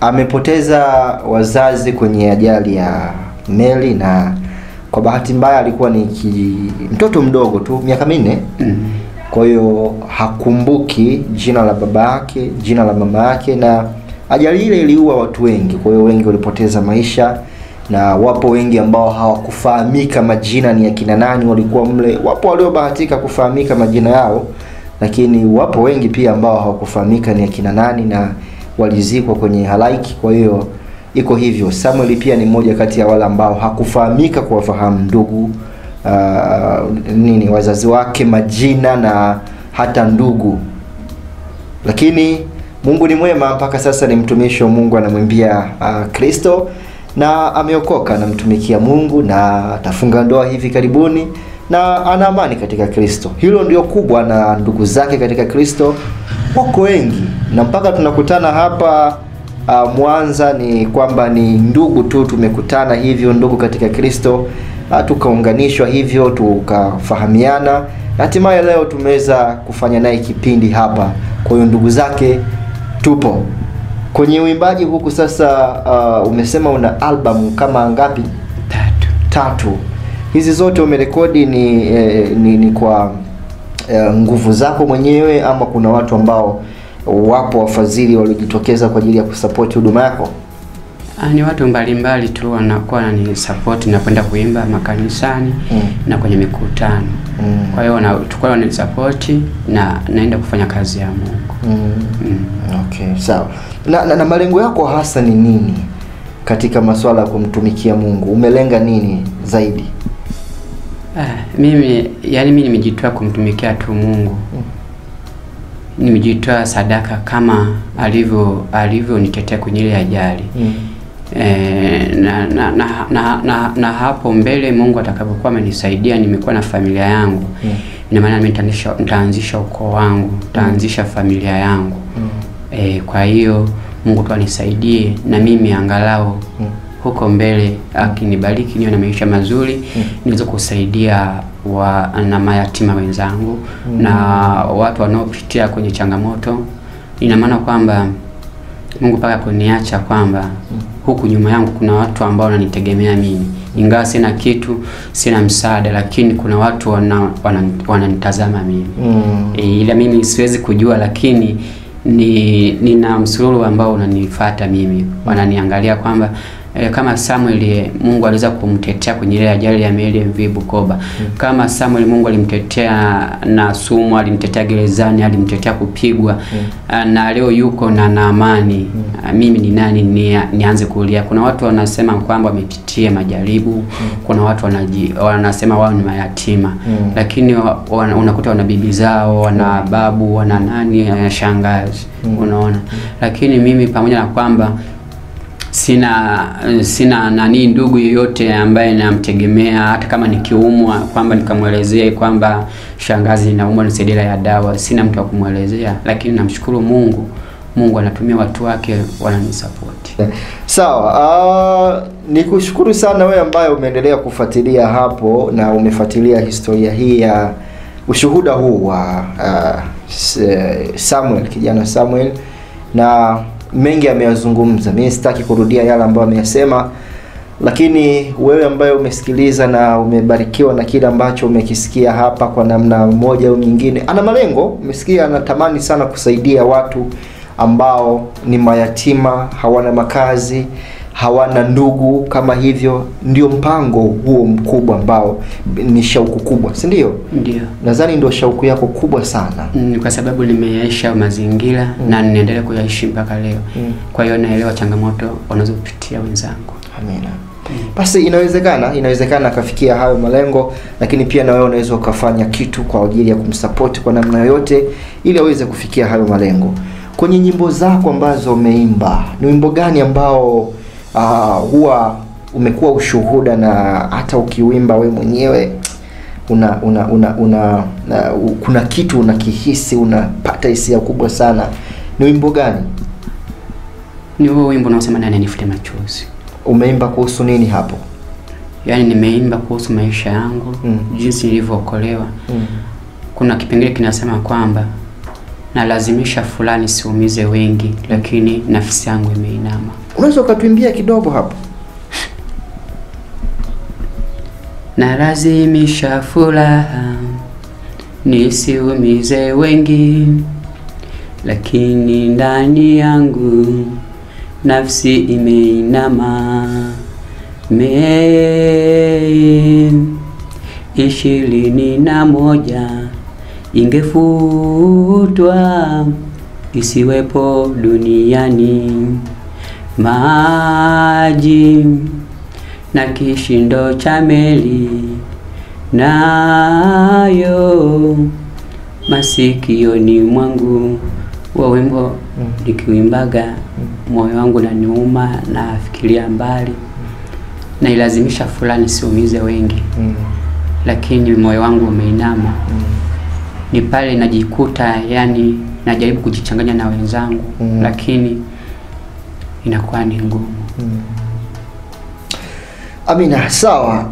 Amepoteza wazazi kwenye ajali ya meli, na kwa bahati mbaya alikuwa ni mtoto mdogo tu, miaka 4. Kwa hiyo hakumbuki jina la baba yake, jina la mama yake, na ajali ile iliua watu wengi. Kwa hiyo wengi walipoteza maisha, na wapo wengi ambao hawakufahamika majina ni akina nani walikuwa mle. Wapo waliobahatika kufahamika majina yao, lakini wapo wengi pia ambao hawakufahamika ni akina nani na walizikwa kwenye halaiki. Kwa hiyo iko hivyo. Samuel pia ni mmoja kati ya wale ambao hakufahamika kuwafahamu ndugu, wazazi wake, majina na hata ndugu. Lakini Mungu ni mwema, mpaka sasa ni mtumishi wa Mungu, anamwimbia Kristo, na ameokoka, anamtumikia Mungu, na atafunga ndoa hivi karibuni, na ana amani katika Kristo. Hilo ndio kubwa, na ndugu zake katika Kristo wako wengi, na mpaka tunakutana hapa Mwanza ni kwamba ni ndugu tu tumekutana hivyo, ndugu katika Kristo, tukaunganishwa hivyo, tukafahamiana, hatimaye leo tumeweza kufanya naye kipindi hapa. Kwa hiyo ndugu zake tupo kwenye uimbaji huku. Sasa umesema una album kama ngapi? 3. Hizi zote umerekodi ni kwa nguvu zako mwenyewe, ama kuna watu ambao wapo wafadhili waliojitokeza kwa ajili ya kusupport huduma yako? Ni watu mbalimbali tu wanakuwa wanani support na kwenda kuimba makanisani na kwenye mikutano. Kwa hiyo tukao wanani support na naenda kufanya kazi ya Mungu. Okay, sawa. Na malengo yako hasa ni nini katika masuala ya kumtumikia Mungu? Umelenga nini zaidi? Mimi nimejitoa kumtumikia tu Mungu. Nimejitoa sadaka kama alivyo nitetea kwenye ile ajali. Na hapo mbele Mungu atakapokuwa amenisaidia, nimekuwa na familia yangu, ina maana mimi nitaanzisha ukoo wangu, nitaanzisha familia yangu. Kwa hiyo Mungu tu anisaidie na mimi angalau huko mbele akinibariki niwe na maisha mazuri, niweze kusaidia na mayatima wenzangu na watu wanaopitia kwenye changamoto. Ina maana kwamba Mungu paka kuniacha kwamba huku nyuma yangu kuna watu ambao wananitegemea mimi. Ingawa sina kitu, sina msaada, lakini kuna watu wananitazama mimi. Ila mimi siwezi kujua, lakini nina msururu ambao unanifuata mimi. Wananiangalia kwamba kama Samuel Mungu aliweza kumtetea kwenye ile ajali ya meli MV Bukoba. Kama Samuel Mungu alimtetea na sumu, alimtetea gerezani, alimtetea kupigwa, na leo yuko na amani. Mimi ni nani nianze kulia? Kuna watu wanasema kwamba wamepitia majaribu, kuna watu wanasema wao ni mayatima. Lakini unakuta wana bibi zao, wana babu, wana nani, shangazi, unaona. Lakini mimi pamoja na kwamba sina nani ndugu yoyote ambaye namtegemea, hata kama nikiumwa kwamba nikamwelezea kwamba shangazi naumwa nisaidie ya dawa, sina mtu wa kumwelezea, lakini namshukuru Mungu. Mungu anatumia watu wake wananisupport. Sawa. Nikushukuru sana wewe ambaye umeendelea kufuatilia hapo na umefuatilia historia hii ya ushuhuda huu wa Samuel, kijana Samuel, na mengi ameyazungumza. Mimi sitaki kurudia yale ambayo ameyasema, lakini wewe ambaye umesikiliza na umebarikiwa na kile ambacho umekisikia hapa kwa namna moja au nyingine, ana malengo, umesikia anatamani sana kusaidia watu ambao ni mayatima, hawana makazi, hawana ndugu kama hivyo. Ndio mpango huo mkubwa ambao ni shauku kubwa, si ndio? Ndio. Nadhani ndio shauku yako kubwa sana. Kwa sababu nimeyaisha mazingira na ninaendelea kuyaishi mpaka leo. Kwa hiyo naelewa changamoto wanazopitia wenzangu. Amina. Basi inawezekana akafikia hayo malengo, lakini pia na wewe unaweza ukafanya kitu kwa ajili ya kumsupport kwa namna yoyote ili aweze kufikia hayo malengo. Kwenye nyimbo zako ambazo umeimba, ni wimbo gani ambao huwa umekuwa ushuhuda na hata ukiwimba we mwenyewe kuna kitu unakihisi, unapata hisia kubwa sana? Ni wimbo gani? Ni huo wimbo unaosema nani nifute machozi. Umeimba kuhusu nini hapo? Yaani nimeimba kuhusu maisha yangu, jinsi nilivyookolewa. Kuna kipengele kinasema kwamba na lazimisha fulani siumize wengi, lakini nafsi yangu imeinama. Unaweza ukatuimbia kidogo hapo? Na lazimisha furaha nisiumize wengi, lakini ndani yangu nafsi imeinama. 21 ingefutwa isiwepo duniani, maji na kishindo cha meli nayo masikioni mwangu. Wa wimbo nikiwimbaga moyo wangu na niuma, na fikiria mbali, na ilazimisha fulani siumize wengi, lakini moyo wangu umeinama. Ni pale najikuta yani najaribu kujichanganya na wenzangu, lakini inakuwa ni ngumu. Amina. Sawa.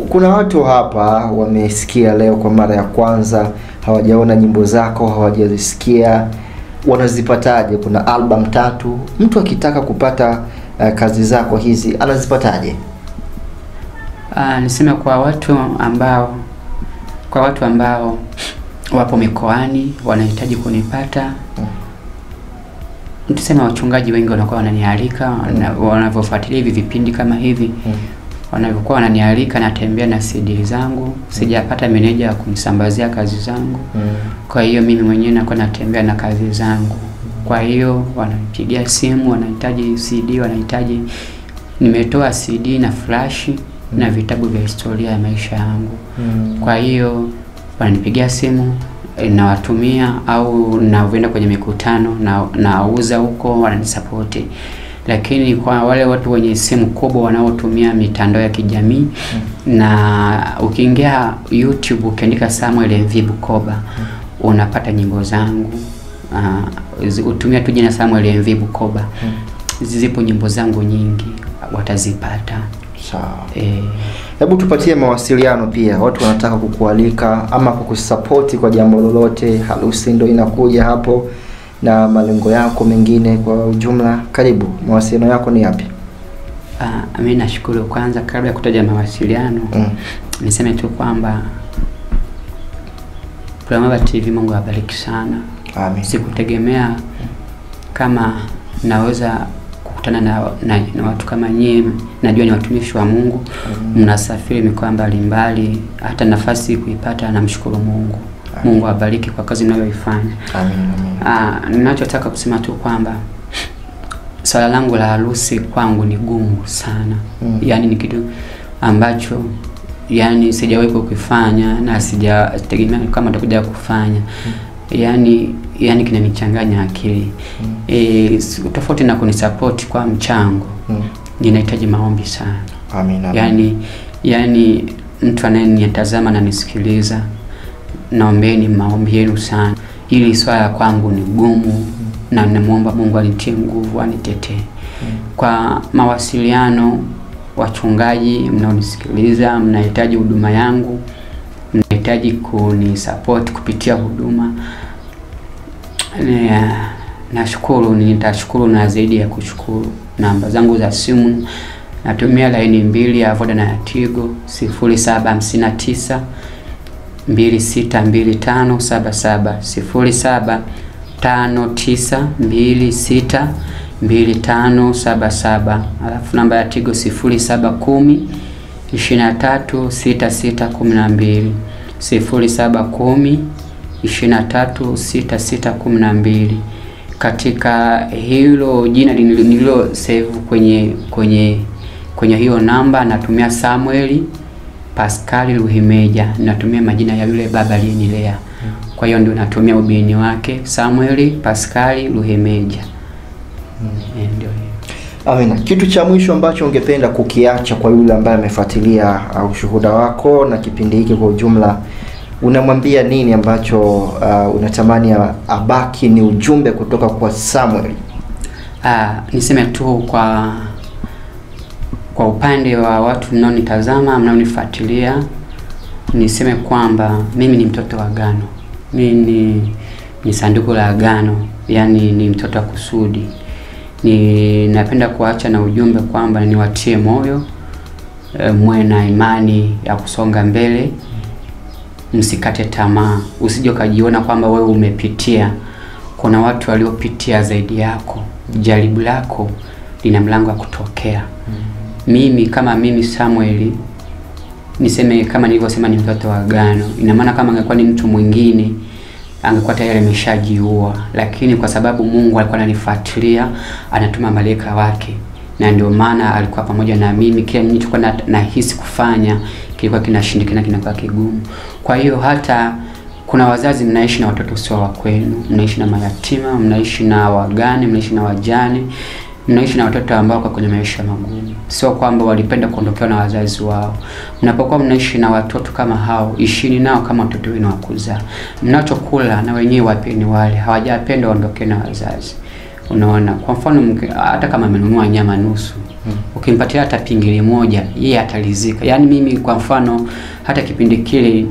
Kuna watu hapa wamesikia leo kwa mara ya kwanza, hawajaona nyimbo zako, hawajazisikia. Wanazipataje? Kuna album 3. Mtu akitaka kupata kazi zako hizi anazipataje? Nisema kwa watu ambao wapo mikoani wanahitaji kunipata. Tuseme wachungaji wengi wanakuwa wananialika, wanavyofuatilia hivi vipindi kama hivi, wanavyokuwa wananialika, natembea na CD zangu, sijapata meneja wa kunisambazia kazi zangu. Kwa hiyo mimi mwenyewe nakuwa natembea na kazi zangu. Kwa hiyo wananipigia simu, wanahitaji CD, wanahitaji, nimetoa CD na flash na vitabu vya historia ya maisha yangu. Kwa hiyo wananipigia simu, nawatumia, au naenda kwenye mikutano na nauza huko, wananisapoti. Lakini kwa wale watu wenye simu kubwa wanaotumia mitandao ya kijamii, na ukiingia YouTube ukiandika Samuel MV Bukoba, unapata nyimbo zangu. Utumia tu jina Samuel MV Bukoba, zipo nyimbo zangu nyingi, watazipata. Sawa. Hebu tupatie mawasiliano pia, watu wanataka kukualika ama kukusupport kwa jambo lolote, harusi ndio inakuja hapo, na malengo yako mengine kwa ujumla. Karibu, mawasiliano yako ni yapi? Mimi nashukuru. Kwanza kabla ya kutaja mawasiliano, niseme tu kwamba Pramaba TV Mungu awabariki sana. Amen. Sikutegemea kama naweza kukutana na watu kama nyinyi. Najua ni watumishi wa Mungu, mnasafiri mikoa mbalimbali, hata nafasi kuipata, namshukuru Mungu. Mungu awabariki kwa kazi mnayoifanya. Amen. Ninachotaka kusema tu kwamba swala langu la harusi kwangu ni gumu sana. Yaani ni kitu ambacho yani sijawahi kukifanya na sijategemea kama nitakuja kufanya. Yaani kinanichanganya akili. Tofauti na kunisupport kwa mchango, ninahitaji maombi sana. Amen. Yaani mtu anayenitazama na nisikiliza, naombeni maombi yenu sana. Ili swala kwangu ni gumu, na namuomba Mungu anitie nguvu, anitetee. Kwa mawasiliano, wachungaji mnaonisikiliza, mnahitaji huduma yangu, mnahitaji kunisupport kupitia huduma, nashukuru, nitashukuru na zaidi ya kushukuru. Namba zangu za simu natumia line 2 ya Voda na ya Tigo, 0759 262577, 0759262577. Alafu namba ya Tigo 0710 236612, 0710 236612. Katika hilo jina nililo save kwenye hiyo namba natumia Samuel Pascal Luhimeja, natumia majina ya yule baba aliyenilea. Kwa hiyo ndio natumia ubini wake, Samuel Pascal Luhimeja. Ndio. Amina. Kitu cha mwisho ambacho ungependa kukiacha kwa yule ambaye amefuatilia ushuhuda wako na kipindi hiki kwa ujumla, unamwambia nini ambacho unatamani abaki ni ujumbe kutoka kwa Samuel? Niseme tu kwa upande wa watu mnaonitazama, mnaonifuatilia, niseme kwamba mimi ni mtoto wa agano. Mimi ni sanduku la agano, yani ni mtoto wa kusudi. Napenda kuacha na ujumbe kwamba niwatie moyo, mwe na imani ya kusonga mbele, msikate tamaa. Usije ukajiona kwamba wewe umepitia, kuna watu waliopitia zaidi yako. Jaribu lako lina mlango wa kutokea. Mimi kama mimi Samuel, niseme kama nilivyosema ni mtoto wa agano. Ina maana kama angekuwa ni mtu mwingine angekuwa tayari ameshajiua, lakini kwa sababu Mungu alikuwa ananifuatilia, anatuma malaika wake, na ndio maana alikuwa pamoja na mimi. Kila nilichokuwa nahisi kufanya kilikuwa kinashindikana, kinakuwa kigumu. Kwa hiyo hata kuna wazazi mnaishi na watoto sio wa kwenu, mnaishi na mayatima, mnaishi na wagane, mnaishi na wajane, mnaishi na watoto ambao kwa kwenye maisha magumu. Sio kwamba walipenda kuondokewa na wazazi wao. Mnapokuwa mnaishi na watoto kama hao, ishini nao kama watoto wenu wa kuzaa. Mnachokula na wenyewe wapeni wale, hawajapenda waondoke na wazazi. Unaona, kwa mfano hata kama amenunua nyama nusu, ukimpatia hata pingili moja, yeye atalizika. Yaani mimi kwa mfano hata kipindi kile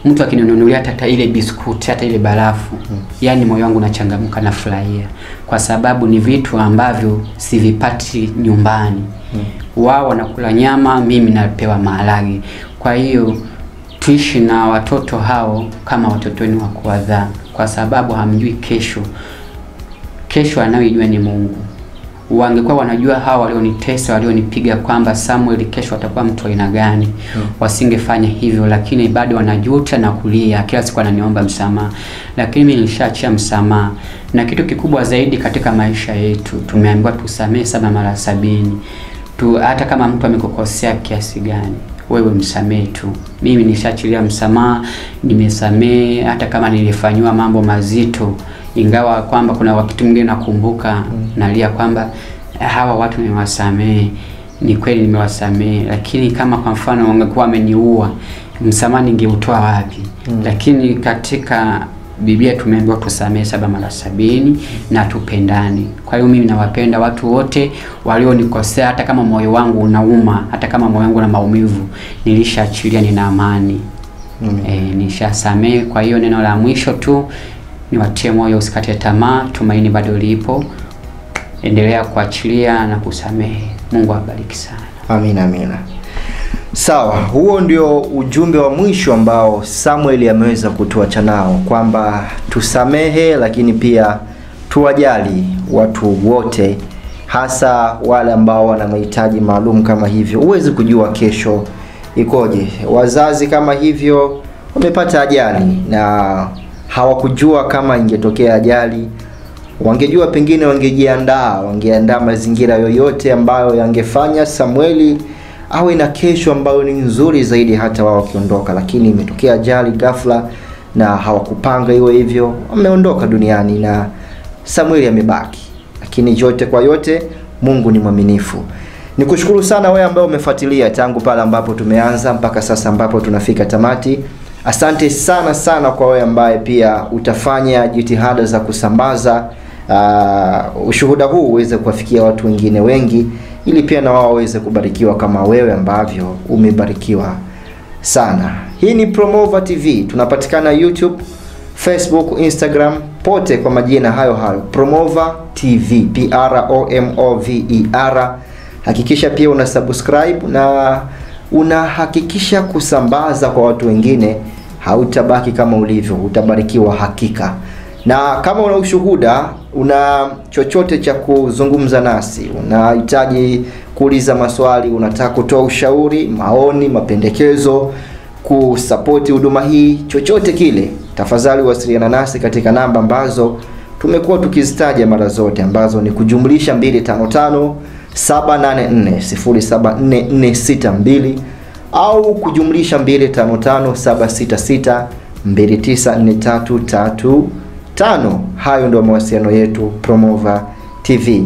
mtu akininunulia hata ile biskuti, hata ile barafu, yani moyo wangu unachangamka na furahia, kwa sababu ni vitu ambavyo sivipati nyumbani. Wao wanakula nyama, mimi napewa maharage. Kwa hiyo tuishi na watoto hao kama watoto wenu wa kuwadhaa, kwa sababu hamjui kesho. Kesho anayojua ni Mungu. Wangekuwa wanajua hawa walionitesa, walionipiga, kwamba Samuel kesho atakuwa mtu aina gani, wasingefanya hivyo, lakini bado wanajuta na kulia. Kila siku ananiomba msamaha, lakini mimi nilishaachia msamaha. Na kitu kikubwa zaidi katika maisha yetu, tumeambiwa tusamehe 7 mara 70. Hata kama mtu amekukosea kiasi gani, wewe msamehe tu. Mimi nishaachilia msamaha, nimesamehe hata kama nilifanywa mambo mazito, ingawa kwamba kuna wakati mwingine nakumbuka nalia kwamba hawa watu nimewasamehe. Ni kweli nimewasamehe, lakini kama kwa mfano wangekuwa wameniua, msamaha ningeutoa wapi? Lakini katika Biblia tumeambiwa tusamehe 7 mara 70 na tupendane. Kwa hiyo mimi nawapenda watu wote walionikosea, hata kama moyo wangu unauma, hata kama moyo wangu una maumivu, nilishaachilia, nina amani. Nishasamehe. Kwa hiyo neno la mwisho tu niwatie moyo, usikate tamaa, tumaini bado lipo. Endelea kuachilia na kusamehe. Mungu awabariki sana. Amina, amina. Sawa, huo ndio ujumbe wa mwisho ambao Samuel ameweza kutuacha nao, kwamba tusamehe, lakini pia tuwajali watu wote, hasa wale ambao wana mahitaji maalum kama hivyo. Uweze kujua kesho ikoje. Wazazi kama hivyo wamepata ajali na hawakujua kama ingetokea ajali. Wangejua pengine wangeandaa mazingira yoyote ambayo yangefanya Samueli awe na kesho ambayo ni nzuri zaidi hata wao wakiondoka, lakini imetokea ajali ghafla na hawakupanga iwe hivyo. Wameondoka duniani na Samueli amebaki. Lakini yote kwa yote, Mungu ni mwaminifu. Nikushukuru sana wewe ambaye umefuatilia tangu pale ambapo tumeanza mpaka sasa ambapo tunafika tamati. Asante sana sana kwa wewe ambaye pia utafanya jitihada za kusambaza ushuhuda huu uweze kuwafikia watu wengine wengi, ili pia na wao waweze kubarikiwa kama wewe ambavyo umebarikiwa sana. Hii ni Promova TV. Tunapatikana YouTube, Facebook, Instagram, pote kwa majina hayo hayo, Promova TV, PROMOVER. Hakikisha pia una subscribe na unahakikisha kusambaza kwa watu wengine. Hautabaki kama ulivyo, utabarikiwa hakika. Na kama una ushuhuda, una chochote cha kuzungumza nasi, unahitaji kuuliza maswali, unataka kutoa ushauri, maoni, mapendekezo, kusapoti huduma hii, chochote kile, tafadhali wasiliana nasi katika namba ambazo tumekuwa tukizitaja mara zote, ambazo ni kujumlisha 255 784 074462 au kujumlisha 255 766 294335. Hayo ndio mawasiliano yetu Promova TV.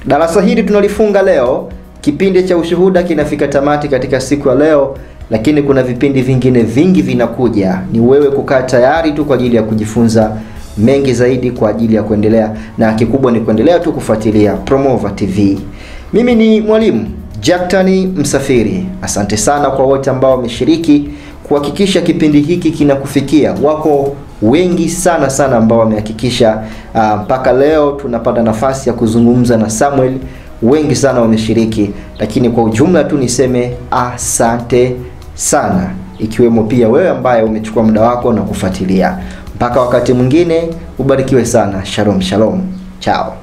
Darasa hili tunalifunga leo. Kipindi cha ushuhuda kinafika tamati katika siku ya leo, lakini kuna vipindi vingine vingi vinakuja. Ni wewe kukaa tayari tu kwa ajili ya kujifunza mengi zaidi, kwa ajili ya kuendelea, na kikubwa ni kuendelea tu kufuatilia Promova TV. Mimi ni mwalimu Jaktani Msafiri. Asante sana kwa wote ambao wameshiriki kuhakikisha kipindi hiki kinakufikia. Wako wengi sana sana ambao wamehakikisha mpaka leo tunapata nafasi ya kuzungumza na Samuel. Wengi sana wameshiriki, lakini kwa ujumla tu niseme asante sana, ikiwemo pia wewe ambaye umechukua muda wako na kufuatilia. Mpaka wakati mwingine, ubarikiwe sana. Shalom, shalom. Chao.